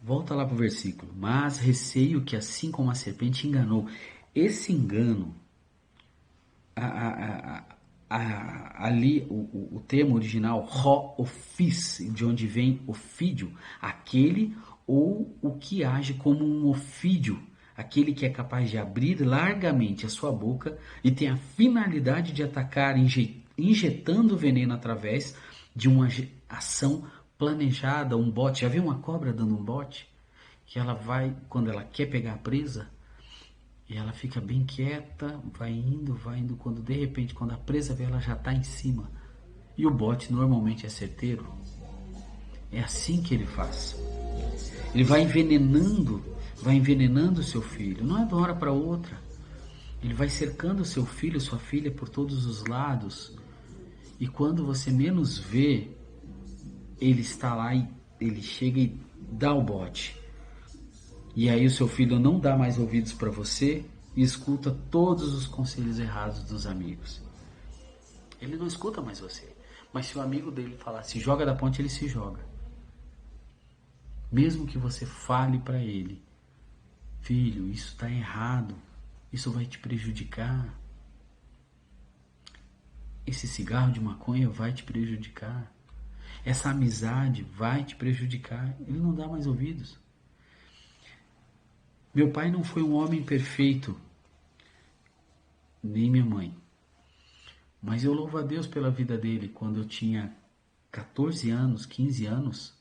Volta lá para o versículo. Mas receio que assim como a serpente enganou. Esse engano, ali o termo original, ofis, de onde vem ofídio, aquele ou o que age como um ofídio, aquele que é capaz de abrir largamente a sua boca e tem a finalidade de atacar, injetando veneno através de uma ação planejada, um bote. Já viu uma cobra dando um bote? Que ela vai, quando ela quer pegar a presa, e ela fica bem quieta, vai indo, quando de repente, quando a presa vê, ela já está em cima. E o bote normalmente é certeiro. É assim que ele faz. Ele vai envenenando o seu filho. Não é de uma hora para outra. Ele vai cercando o seu filho, sua filha por todos os lados. E quando você menos vê, ele está lá e ele chega e dá o bote. E aí o seu filho não dá mais ouvidos para você e escuta todos os conselhos errados dos amigos. Ele não escuta mais você. Mas se o amigo dele falar, se joga da ponte, ele se joga. Mesmo que você fale para ele, filho, isso está errado, isso vai te prejudicar. Esse cigarro de maconha vai te prejudicar. Essa amizade vai te prejudicar. Ele não dá mais ouvidos. Meu pai não foi um homem perfeito, nem minha mãe. Mas eu louvo a Deus pela vida dele. Quando eu tinha 14 anos, 15 anos,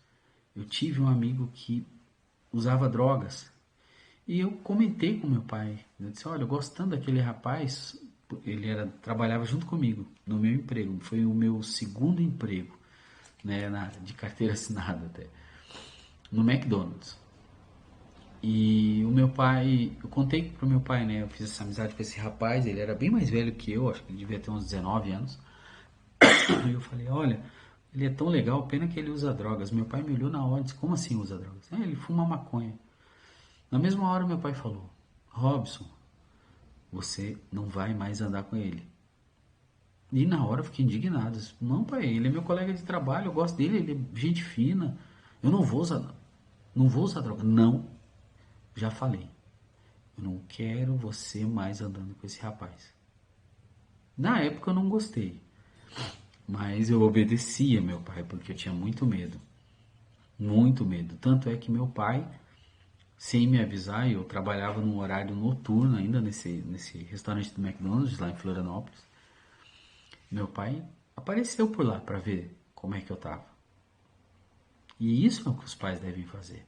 eu tive um amigo que usava drogas. E eu comentei com meu pai. Eu disse, olha, eu gosto tanto daquele rapaz. Ele trabalhava junto comigo no meu emprego. Foi o meu segundo emprego, né, de carteira assinada até, no McDonald's. E o meu pai, eu contei pro meu pai, né? Eu fiz essa amizade com esse rapaz, ele era bem mais velho que eu, acho que ele devia ter uns 19 anos. E eu falei, olha, ele é tão legal, pena que ele usa drogas. Meu pai me olhou na hora e disse, como assim usa drogas? Ele fuma maconha. Na mesma hora meu pai falou, Robson, você não vai mais andar com ele. E na hora eu fiquei indignado. Disse, não, pai, ele é meu colega de trabalho, eu gosto dele, ele é gente fina. Eu não vou usar droga. Não, já falei. Eu não quero você mais andando com esse rapaz. Na época eu não gostei. Mas eu obedecia meu pai, porque eu tinha muito medo. Muito medo. Tanto é que meu pai, sem me avisar, eu trabalhava num horário noturno ainda nesse restaurante do McDonald's, lá em Florianópolis. Meu pai apareceu por lá para ver como é que eu tava. E isso é o que os pais devem fazer.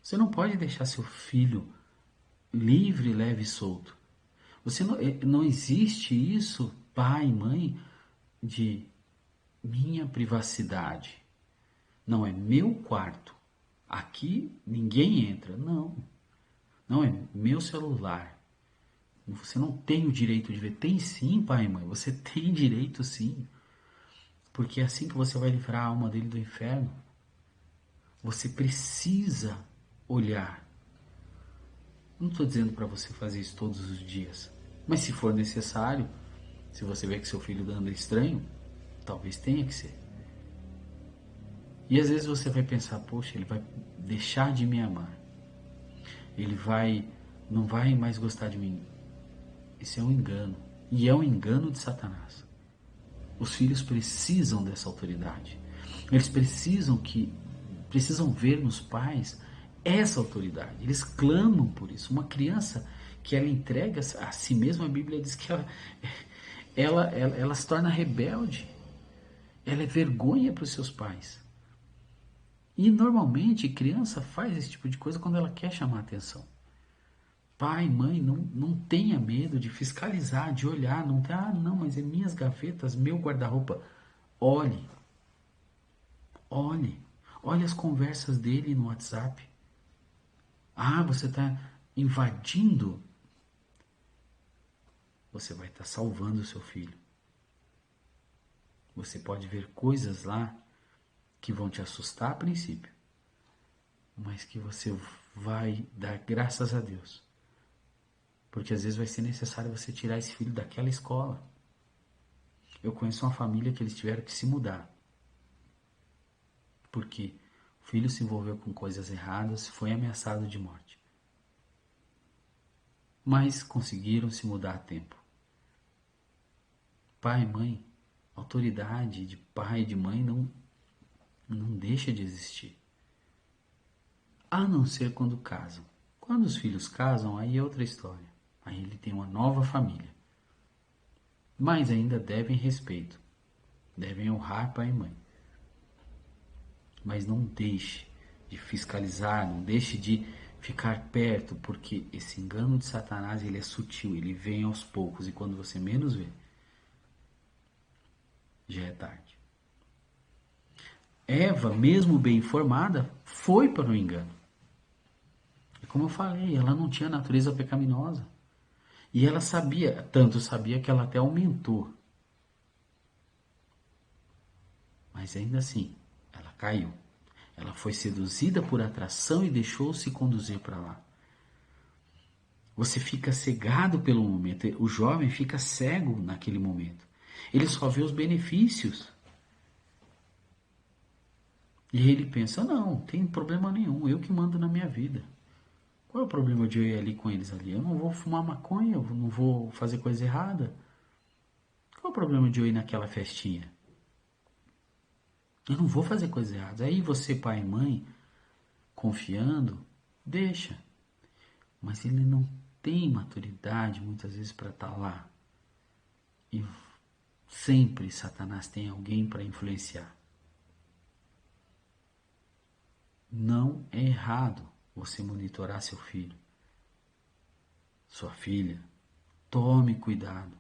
Você não pode deixar seu filho livre, leve e solto. Você não existe isso, pai, mãe, de minha privacidade. Não, é meu quarto. Aqui ninguém entra. Não. Não, é meu celular. Você não tem o direito de ver. Tem sim, pai e mãe. Você tem direito sim. Porque é assim que você vai livrar a alma dele do inferno. Você precisa olhar. Não estou dizendo para você fazer isso todos os dias. Mas se for necessário, se você vê que seu filho anda estranho, talvez tenha que ser. E às vezes você vai pensar, poxa, ele vai deixar de me amar. Ele não vai mais gostar de mim. Isso é um engano. E é um engano de Satanás. Os filhos precisam dessa autoridade. Eles precisam ver nos pais essa autoridade. Eles clamam por isso. Uma criança que ela entrega a si mesma, a Bíblia diz que ela se torna rebelde. Ela é vergonha para os seus pais. E normalmente criança faz esse tipo de coisa quando ela quer chamar atenção. Pai, mãe, não tenha medo de fiscalizar, de olhar. Não, mas é minhas gavetas, meu guarda-roupa. Olhe. Olhe. Olhe as conversas dele no WhatsApp. Ah, você está invadindo. Você vai estar salvando o seu filho. Você pode ver coisas lá que vão te assustar a princípio, mas que você vai dar graças a Deus. Porque às vezes vai ser necessário você tirar esse filho daquela escola. Eu conheço uma família que eles tiveram que se mudar. Porque o filho se envolveu com coisas erradas, foi ameaçado de morte. Mas conseguiram se mudar a tempo. Pai e mãe, autoridade de pai e de mãe não deixa de existir. A não ser quando casam. Quando os filhos casam, aí é outra história. Aí ele tem uma nova família. Mas ainda devem respeito. Devem honrar pai e mãe. Mas não deixe de fiscalizar, não deixe de ficar perto, porque esse engano de Satanás, ele é sutil, ele vem aos poucos, e quando você menos vê, já é tarde. Eva, mesmo bem informada, foi para o engano. E como eu falei, ela não tinha natureza pecaminosa. E ela sabia, tanto sabia que ela até aumentou. Mas ainda assim, ela caiu. Ela foi seduzida por atração e deixou-se conduzir para lá. Você fica cegado pelo momento. O jovem fica cego naquele momento. Ele só vê os benefícios. E ele pensa, não tem problema nenhum, eu que mando na minha vida. Qual é o problema de eu ir ali com eles ali? Eu não vou fumar maconha, eu não vou fazer coisa errada. Qual é o problema de eu ir naquela festinha? Eu não vou fazer coisa errada. Aí você, pai e mãe, confiando, deixa. Mas ele não tem maturidade muitas vezes para estar lá. E sempre Satanás tem alguém para influenciar. Não é errado você monitorar seu filho, sua filha. Tome cuidado.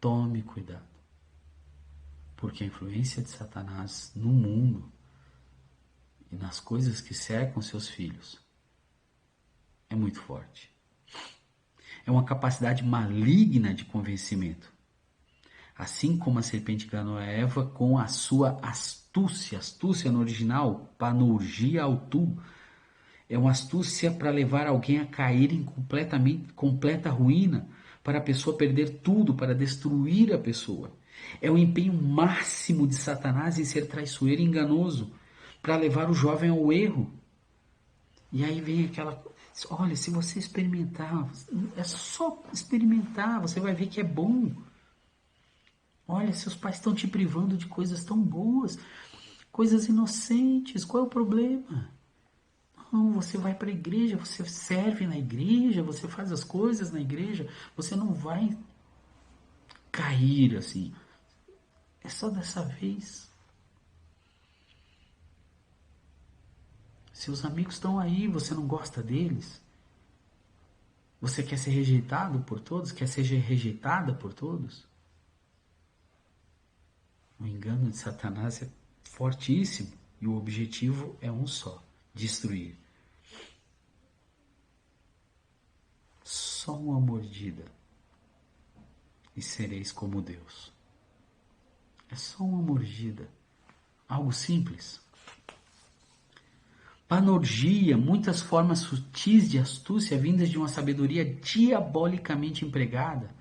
Tome cuidado. Porque a influência de Satanás no mundo e nas coisas que cercam seus filhos é muito forte. É uma capacidade maligna de convencimento. Assim como a serpente enganou a Eva com a sua astúcia. Astúcia no original, panorgia autu. É uma astúcia para levar alguém a cair em completa ruína, para a pessoa perder tudo, para destruir a pessoa. É o empenho máximo de Satanás em ser traiçoeiro e enganoso, para levar o jovem ao erro. E aí vem aquela... Olha, se você experimentar, é só experimentar, você vai ver que é bom. Olha, seus pais estão te privando de coisas tão boas, coisas inocentes, qual é o problema? Não, você vai para a igreja, você serve na igreja, você faz as coisas na igreja, você não vai cair assim. É só dessa vez. Seus amigos estão aí, você não gosta deles? Você quer ser rejeitado por todos? Quer ser rejeitada por todos? O engano de Satanás é fortíssimo e o objetivo é um só: destruir. Só uma mordida e sereis como Deus. É só uma mordida. Algo simples. Panorgia, muitas formas sutis de astúcia vindas de uma sabedoria diabolicamente empregada.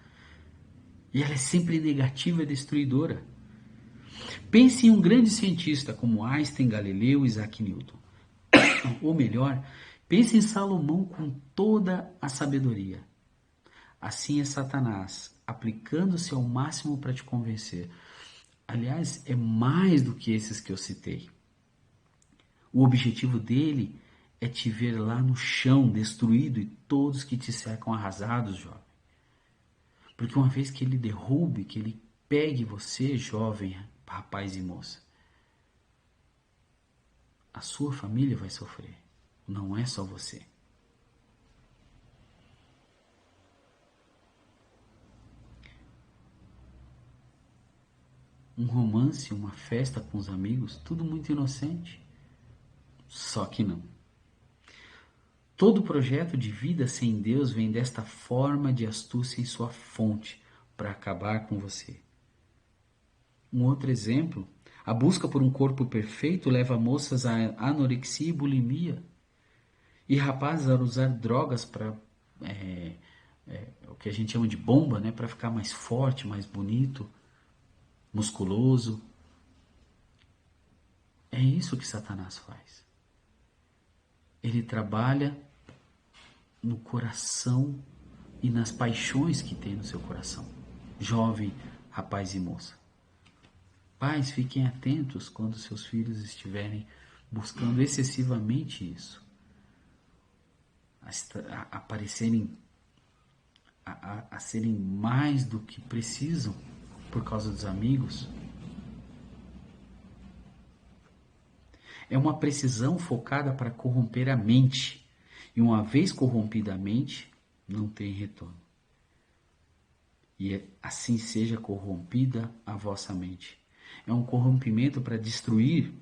E ela é sempre negativa e destruidora. Pense em um grande cientista como Einstein, Galileu, Isaac Newton. Ou melhor, pense em Salomão com toda a sabedoria. Assim é Satanás, aplicando-se ao máximo para te convencer. Aliás, é mais do que esses que eu citei. O objetivo dele é te ver lá no chão, destruído, e todos que te cercam arrasados, jovem. Porque uma vez que ele derrube, que ele pegue você, jovem, rapaz e moça, a sua família vai sofrer. Não é só você. um romance, uma festa com os amigos, tudo muito inocente. Só que não. Todo projeto de vida sem Deus vem desta forma de astúcia em sua fonte para acabar com você. Um outro exemplo, a busca por um corpo perfeito leva moças a anorexia e bulimia, e rapazes a usar drogas para o que a gente chama de bomba, né, para ficar mais forte, mais bonito, musculoso. É isso que Satanás faz. Ele trabalha no coração e nas paixões que tem no seu coração. Jovem, rapaz e moça. Pais, fiquem atentos quando seus filhos estiverem buscando excessivamente isso. A parecerem, a serem mais do que precisam por causa dos amigos. É uma precisão focada para corromper a mente. E uma vez corrompida a mente, não tem retorno. E assim seja corrompida a vossa mente. É um corrompimento para destruir.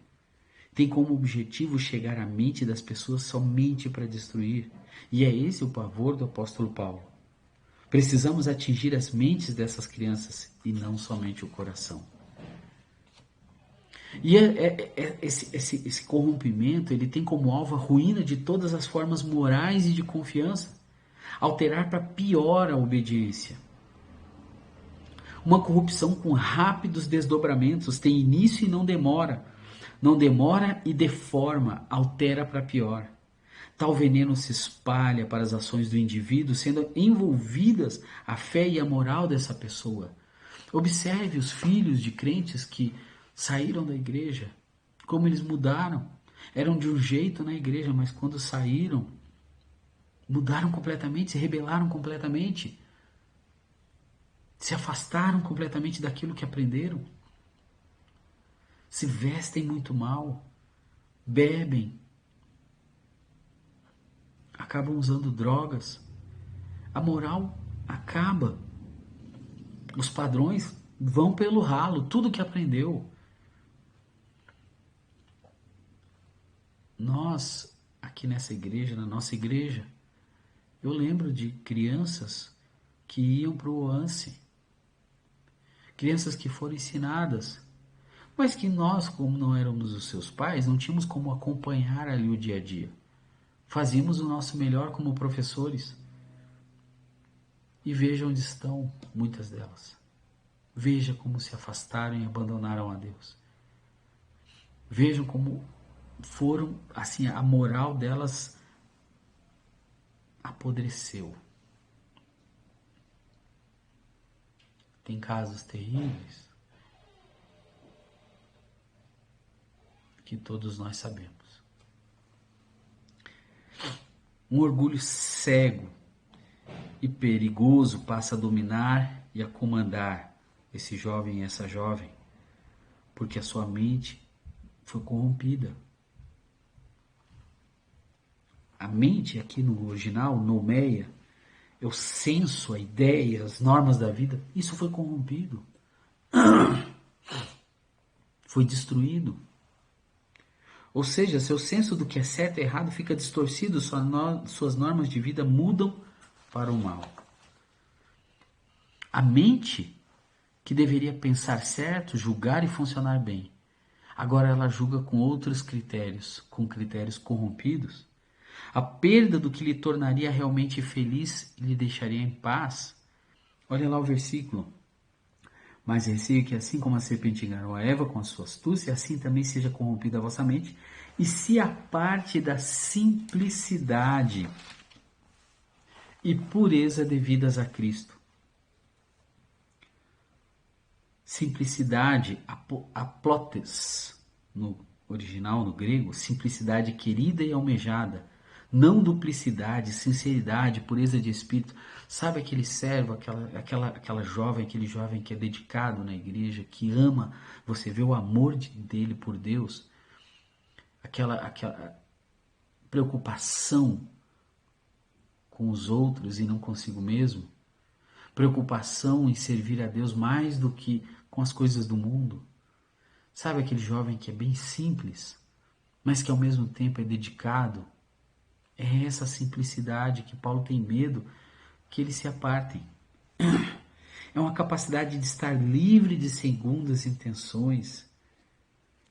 Tem como objetivo chegar à mente das pessoas somente para destruir. E é esse o pavor do apóstolo Paulo. Precisamos atingir as mentes dessas crianças e não somente o coração. E esse corrompimento, ele tem como alvo a ruína de todas as formas morais e de confiança. Alterar para pior a obediência. Uma corrupção com rápidos desdobramentos, tem início e não demora. Não demora e deforma, altera para pior. Tal veneno se espalha para as ações do indivíduo, sendo envolvidas a fé e a moral dessa pessoa. Observe os filhos de crentes que saíram da igreja, como eles mudaram. Eram de um jeito na igreja, mas quando saíram, mudaram completamente, se rebelaram completamente. Se afastaram completamente daquilo que aprenderam. Se vestem muito mal, bebem, acabam usando drogas. A moral acaba. Os padrões vão pelo ralo, tudo que aprendeu. Nós, aqui nessa igreja, na nossa igreja, eu lembro de crianças que iam para o OANSE, crianças que foram ensinadas, mas que nós, como não éramos os seus pais, não tínhamos como acompanhar ali o dia a dia. Fazíamos o nosso melhor como professores. E veja onde estão muitas delas. Veja como se afastaram e abandonaram a Deus. Vejam como foram, assim, a moral delas apodreceu. Tem casos terríveis que todos nós sabemos. Um orgulho cego e perigoso passa a dominar e a comandar esse jovem e essa jovem, porque a sua mente foi corrompida. A mente aqui no original, nomeia, é o senso, a ideia, as normas da vida. Isso foi corrompido. Foi destruído. Ou seja, seu senso do que é certo e errado fica distorcido, suas normas de vida mudam para o mal. A mente, que deveria pensar certo, julgar e funcionar bem, agora ela julga com outros critérios, com critérios corrompidos. A perda do que lhe tornaria realmente feliz e lhe deixaria em paz. Olha lá o versículo. Mas receio que assim como a serpente enganou a Eva com a sua astúcia, assim também seja corrompida a vossa mente, e se aparte da simplicidade e pureza devidas a Cristo. Simplicidade, aplotes, no original, no grego, simplicidade querida e almejada, não duplicidade, sinceridade, pureza de espírito. Sabe aquele servo, aquela jovem, aquele jovem que é dedicado na igreja, que ama, você vê o amor dele por Deus, aquela preocupação com os outros e não consigo mesmo, preocupação em servir a Deus mais do que com as coisas do mundo. Sabe aquele jovem que é bem simples, mas que ao mesmo tempo é dedicado? É essa simplicidade que Paulo tem medo que eles se apartem. É uma capacidade de estar livre de segundas intenções.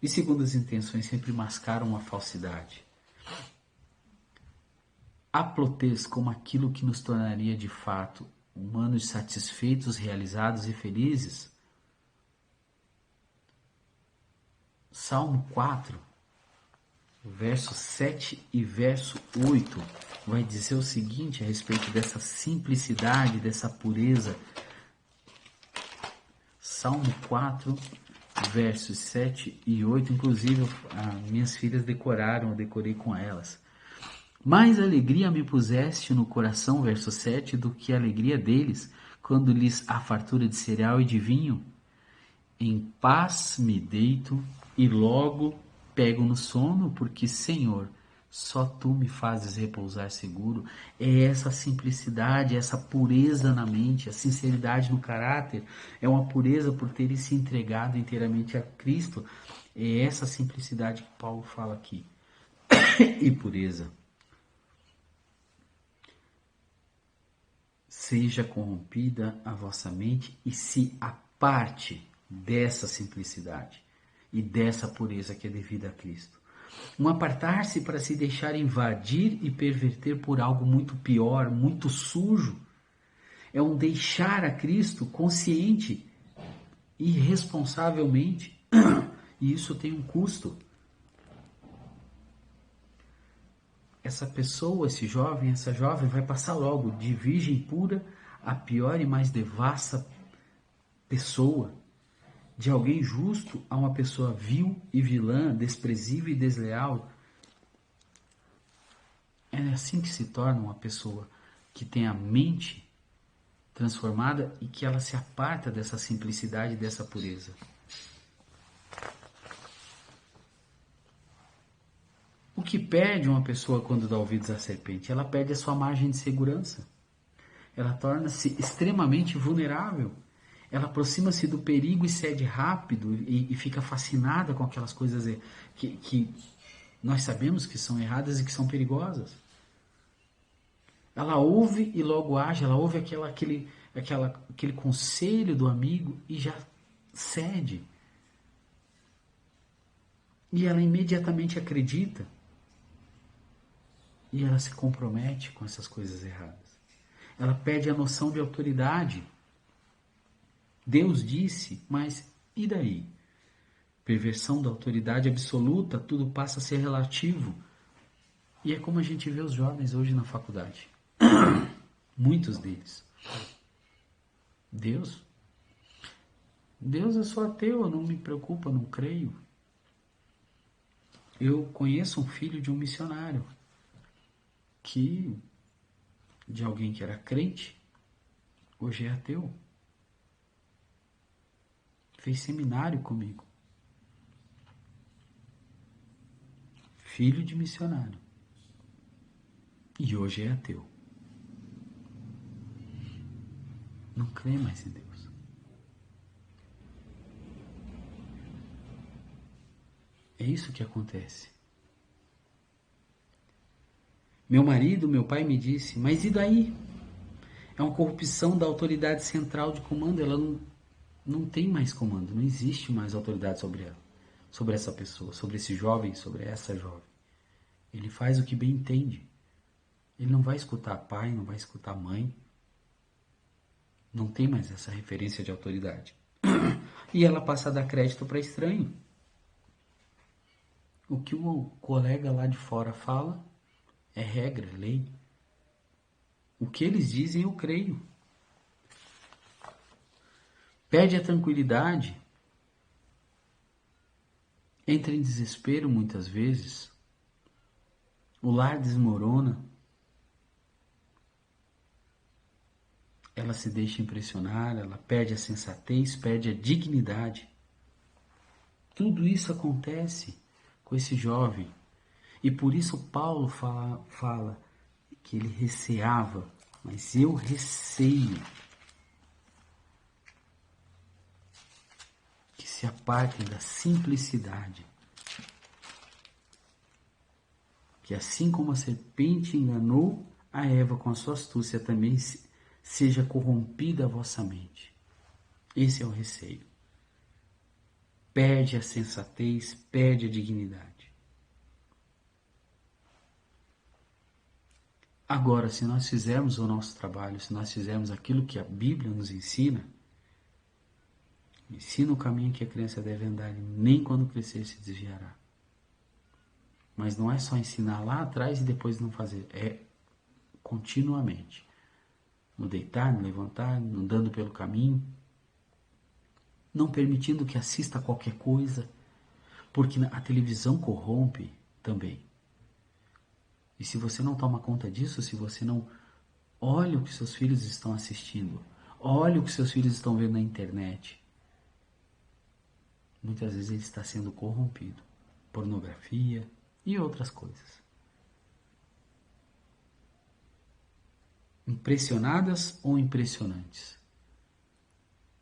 E segundas intenções sempre mascaram a falsidade. Aplotez como aquilo que nos tornaria de fato humanos satisfeitos, realizados e felizes. Salmo 4, verso 7 e verso 8 vai dizer o seguinte a respeito dessa simplicidade, dessa pureza. Salmo 4, versos 7 e 8, inclusive minhas filhas decoraram, eu decorei com elas. Mais alegria me puseste no coração, verso 7, do que a alegria deles, quando lhes há fartura de cereal e de vinho. Em paz me deito e logo pego no sono, porque, Senhor, só Tu me fazes repousar seguro. É essa simplicidade, essa pureza na mente, a sinceridade no caráter, é uma pureza por terem se entregado inteiramente a Cristo. É essa simplicidade que Paulo fala aqui. E pureza. Seja corrompida a vossa mente e se aparte dessa simplicidade e dessa pureza que é devida a Cristo. Um apartar-se para se deixar invadir e perverter por algo muito pior, muito sujo. É um deixar a Cristo consciente e responsavelmente. E isso tem um custo. Essa pessoa, esse jovem, essa jovem vai passar logo de virgem pura a pior e mais devassa pessoa. De alguém justo a uma pessoa vil e vilã, desprezível e desleal. É assim que se torna uma pessoa que tem a mente transformada e que ela se aparta dessa simplicidade, dessa pureza. O que perde uma pessoa quando dá ouvidos à serpente? Ela perde a sua margem de segurança. Ela torna-se extremamente vulnerável. Ela aproxima-se do perigo e cede rápido e fica fascinada com aquelas coisas que nós sabemos que são erradas e que são perigosas. Ela ouve e logo age, ela ouve aquele conselho do amigo e já cede. E ela imediatamente acredita. E ela se compromete com essas coisas erradas. Ela perde a noção de autoridade. Deus disse, mas e daí? Perversão da autoridade absoluta, tudo passa a ser relativo. E é como a gente vê os jovens hoje na faculdade. Muitos deles. Deus, eu sou ateu, eu não me preocupo, eu não creio. Eu conheço um filho de um missionário de alguém que era crente, hoje é ateu. Fez seminário comigo. Filho de missionário. E hoje é ateu. Não crê mais em Deus. É isso que acontece. Meu pai me disse, mas e daí? É uma corrupção da autoridade central de comando, ela não tem mais comando, não existe mais autoridade sobre ela, sobre essa pessoa, sobre esse jovem, sobre essa jovem. Ele faz o que bem entende. Ele não vai escutar pai, não vai escutar mãe. Não tem mais essa referência de autoridade. E ela passa a dar crédito para estranho. O que o colega lá de fora fala é regra, é lei. O que eles dizem eu creio. Perde a tranquilidade. Entra em desespero muitas vezes. O lar desmorona. Ela se deixa impressionar, ela perde a sensatez, perde a dignidade. Tudo isso acontece com esse jovem. E por isso Paulo fala que ele receava, mas eu receio. se apartem da simplicidade. Que assim como a serpente enganou a Eva com a sua astúcia, também seja corrompida a vossa mente. Esse é o receio. Perde a sensatez, perde a dignidade. Agora, se nós fizermos o nosso trabalho, se nós fizermos aquilo que a Bíblia nos ensina o caminho que a criança deve andar, e nem quando crescer se desviará. Mas não é só ensinar lá atrás e depois não fazer, é continuamente. No deitar, no levantar, andando pelo caminho, não permitindo que assista a qualquer coisa, porque a televisão corrompe também. E se você não toma conta disso, se você não olha o que seus filhos estão assistindo, olha o que seus filhos estão vendo na internet, muitas vezes ele está sendo corrompido. Pornografia e outras coisas. Impressionadas ou impressionantes?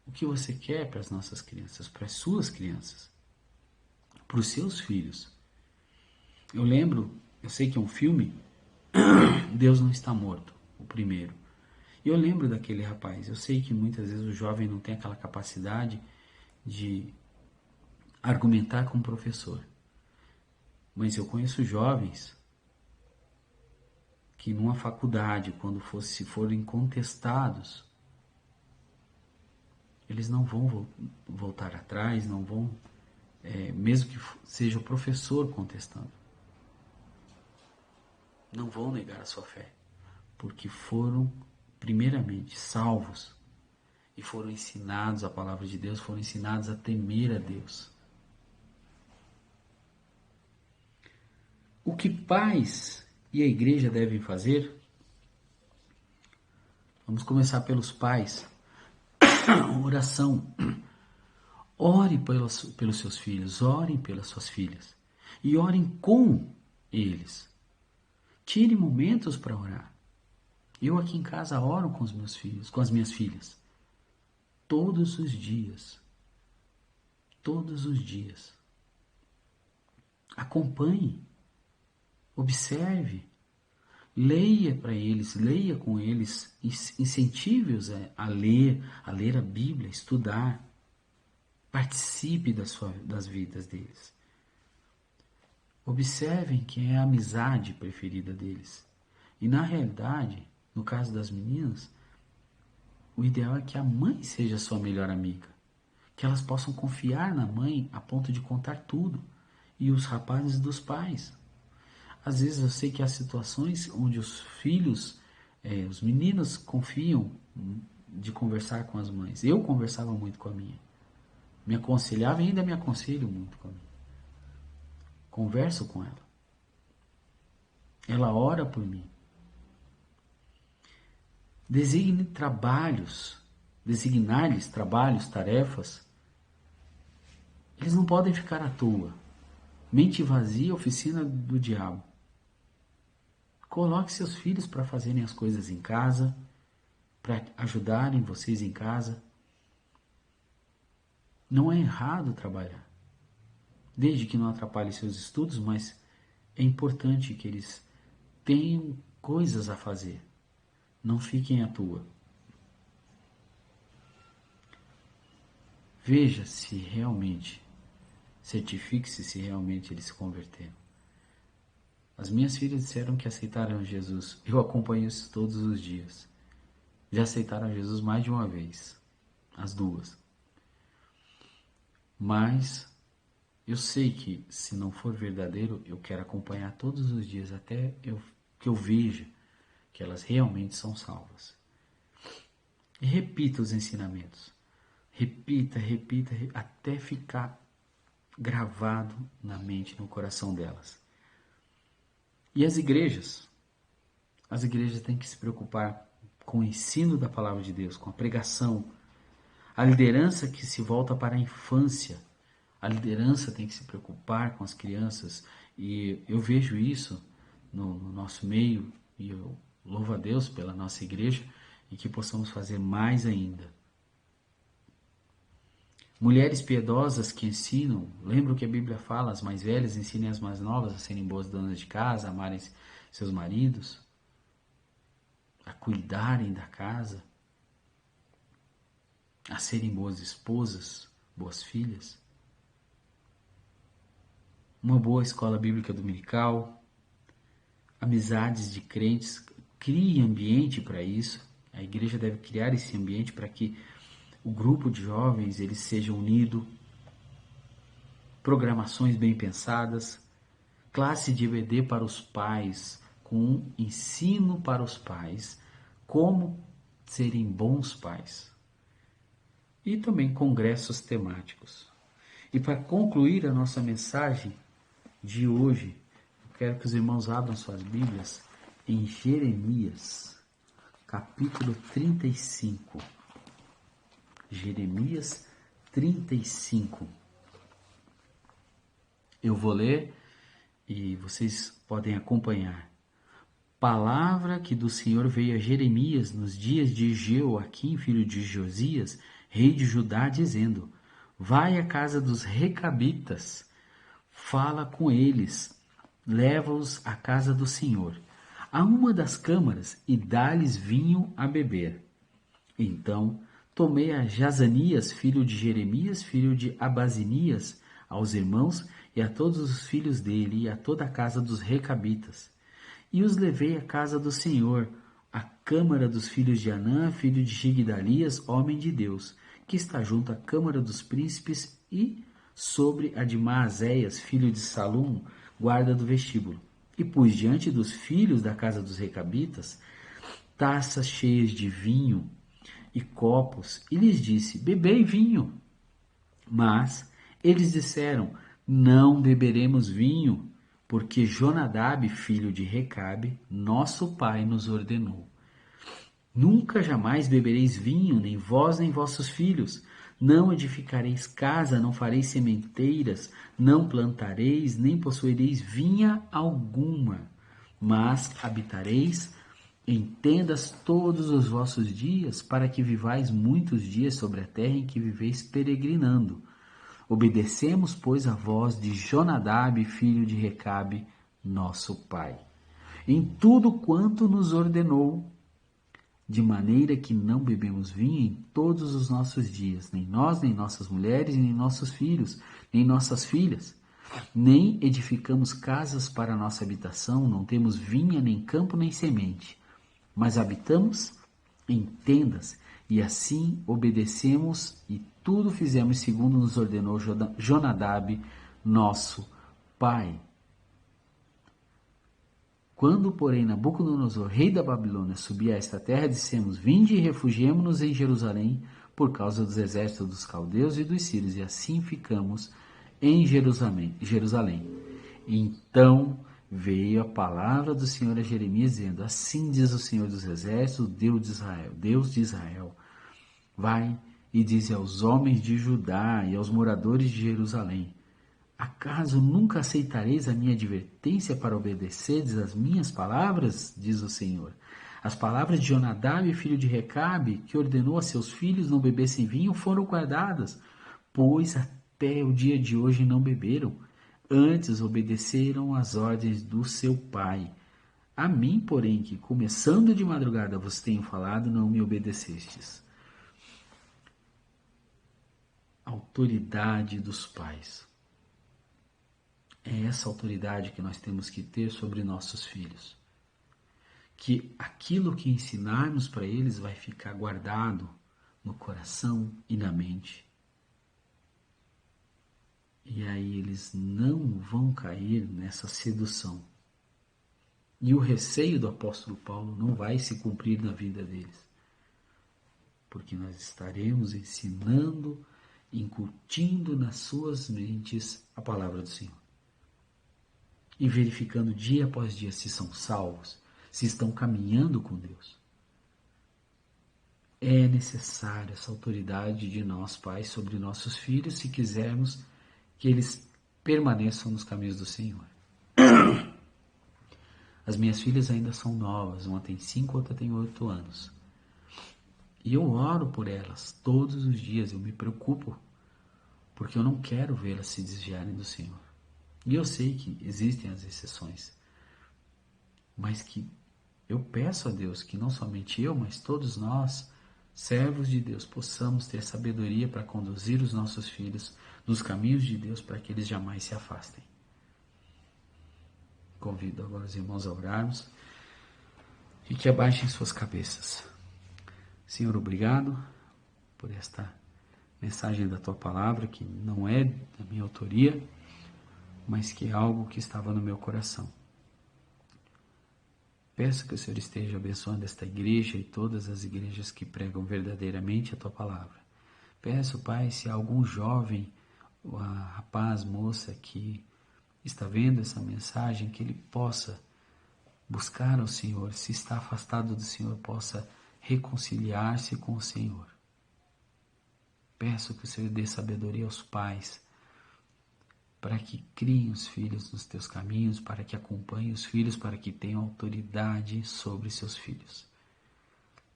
O que você quer para as nossas crianças, para as suas crianças, para os seus filhos? Eu sei que é um filme, Deus Não Está Morto, o primeiro. E eu lembro daquele rapaz, eu sei que muitas vezes o jovem não tem aquela capacidade de argumentar com o professor. Mas eu conheço jovens que numa faculdade, quando forem contestados, eles não vão voltar atrás, não vão, mesmo que seja o professor contestando, não vão negar a sua fé, porque foram primeiramente salvos e foram ensinados a palavra de Deus, foram ensinados a temer a Deus. O que pais e a igreja devem fazer? Vamos começar pelos pais. Oração. Ore pelos seus filhos, orem pelas suas filhas e orem com eles. Tire momentos para orar. Eu aqui em casa oro com os meus filhos, com as minhas filhas. Todos os dias. Todos os dias. Acompanhe. Observe. Leia para eles, leia com eles, incentive-os a ler a Bíblia, a estudar. Participe das vidas deles. Observem quem é a amizade preferida deles. E na realidade, no caso das meninas, o ideal é que a mãe seja a sua melhor amiga. Que elas possam confiar na mãe a ponto de contar tudo. E os rapazes dos pais. Às vezes eu sei que há situações onde os filhos, os meninos confiam de conversar com as mães. Eu conversava muito com a minha. Me aconselhava e ainda me aconselho muito com a minha. Converso com ela. Ela ora por mim. Designar-lhes trabalhos, tarefas. Eles não podem ficar à toa. Mente vazia, oficina do diabo. Coloque seus filhos para fazerem as coisas em casa, para ajudarem vocês em casa. Não é errado trabalhar, desde que não atrapalhe seus estudos, mas é importante que eles tenham coisas a fazer. Não fiquem à toa. Veja se realmente, certifique-se se realmente eles se converteram. As minhas filhas disseram que aceitaram Jesus. Eu acompanho isso todos os dias. Já aceitaram Jesus mais de uma vez. As duas. Mas eu sei que se não for verdadeiro, eu quero acompanhar todos os dias até que eu veja que elas realmente são salvas. E repita os ensinamentos. Repita, até ficar gravado na mente, no coração delas. E as igrejas? As igrejas têm que se preocupar com o ensino da palavra de Deus, com a pregação. A liderança que se volta para a infância. A liderança tem que se preocupar com as crianças. E eu vejo isso no nosso meio. E eu louvo a Deus pela nossa igreja. E que possamos fazer mais ainda. Mulheres piedosas que ensinam, lembra o que a Bíblia fala, as mais velhas ensinem as mais novas a serem boas donas de casa, a amarem seus maridos, a cuidarem da casa, a serem boas esposas, boas filhas. Uma boa escola bíblica dominical, amizades de crentes, crie ambiente para isso. A igreja deve criar esse ambiente para que o grupo de jovens eles sejam unido, programações bem pensadas, classe de EBD para os pais, com ensino para os pais, como serem bons pais. E também congressos temáticos. E para concluir a nossa mensagem de hoje, eu quero que os irmãos abram suas Bíblias em Jeremias, capítulo 35. Jeremias 35. Eu vou ler e vocês podem acompanhar. Palavra que do Senhor veio a Jeremias nos dias de Jeoaquim, filho de Josias, rei de Judá, dizendo: Vai à casa dos recabitas, fala com eles, leva-os à casa do Senhor, a uma das câmaras, e dá-lhes vinho a beber. Então tomei a Jazanias, filho de Jeremias, filho de Abazinias, aos irmãos e a todos os filhos dele e a toda a casa dos recabitas, e os levei à casa do Senhor, à câmara dos filhos de Anã, filho de Gigdalias, homem de Deus, que está junto à câmara dos príncipes, e sobre a de Maazéias, filho de Salum, guarda do vestíbulo. E pus diante dos filhos da casa dos recabitas taças cheias de vinho e copos, e lhes disse: Bebei vinho. Mas eles disseram: Não beberemos vinho, porque Jonadab, filho de Recabe, nosso pai, nos ordenou. Nunca jamais bebereis vinho, nem vós nem vossos filhos. Não edificareis casa, não fareis sementeiras, não plantareis, nem possuireis vinha alguma, mas habitareis em tendas todos os vossos dias, para que vivais muitos dias sobre a terra em que viveis peregrinando. Obedecemos, pois, a voz de Jonadab, filho de Recabe, nosso pai, em tudo quanto nos ordenou, de maneira que não bebemos vinho em todos os nossos dias, nem nós, nem nossas mulheres, nem nossos filhos, nem nossas filhas. Nem edificamos casas para nossa habitação, não temos vinha, nem campo, nem semente, mas habitamos em tendas, e assim obedecemos e tudo fizemos segundo nos ordenou Jonadab, nosso pai. Quando, porém, Nabucodonosor, rei da Babilônia, subia a esta terra, dissemos: Vinde e refugiemo-nos em Jerusalém, por causa dos exércitos dos caldeus e dos sírios, e assim ficamos em Jerusalém. Então veio a palavra do Senhor a Jeremias, dizendo: Assim diz o Senhor dos exércitos, Deus de Israel, vai e dize aos homens de Judá e aos moradores de Jerusalém: Acaso nunca aceitareis a minha advertência para obedecerdes às minhas palavras? Diz o Senhor. As palavras de Jonadab, filho de Recabe, que ordenou a seus filhos não bebessem vinho, foram guardadas, pois até o dia de hoje não beberam. Antes obedeceram às ordens do seu pai. A mim, porém, que começando de madrugada vos tenho falado, não me obedecestes. Autoridade dos pais. É essa autoridade que nós temos que ter sobre nossos filhos. Que aquilo que ensinarmos para eles vai ficar guardado no coração e na mente. E aí eles não vão cair nessa sedução. E o receio do apóstolo Paulo não vai se cumprir na vida deles. Porque nós estaremos ensinando, incutindo nas suas mentes a palavra do Senhor. E verificando dia após dia se são salvos, se estão caminhando com Deus. É necessária essa autoridade de nós, pais, sobre nossos filhos, se quisermos que eles permaneçam nos caminhos do Senhor. As minhas filhas ainda são novas, uma tem 5, outra tem 8 anos. E eu oro por elas todos os dias, eu me preocupo porque eu não quero vê-las se desviarem do Senhor. E eu sei que existem as exceções, mas que eu peço a Deus que não somente eu, mas todos nós, servos de Deus, possamos ter sabedoria para conduzir os nossos filhos nos caminhos de Deus para que eles jamais se afastem. Convido agora os irmãos a orarmos e que abaixem suas cabeças. Senhor, obrigado por esta mensagem da Tua Palavra, que não é da minha autoria, mas que é algo que estava no meu coração. Peço que o Senhor esteja abençoando esta igreja e todas as igrejas que pregam verdadeiramente a Tua Palavra. Peço, Pai, se há algum jovem, ou rapaz, moça que está vendo essa mensagem, que ele possa buscar ao Senhor, se está afastado do Senhor, possa reconciliar-se com o Senhor. Peço que o Senhor dê sabedoria aos pais, para que criem os filhos nos teus caminhos, para que acompanhem os filhos, para que tenham autoridade sobre seus filhos.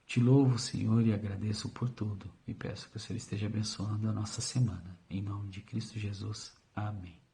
Te louvo, Senhor, e agradeço por tudo, e peço que o Senhor esteja abençoando a nossa semana. Em nome de Cristo Jesus. Amém.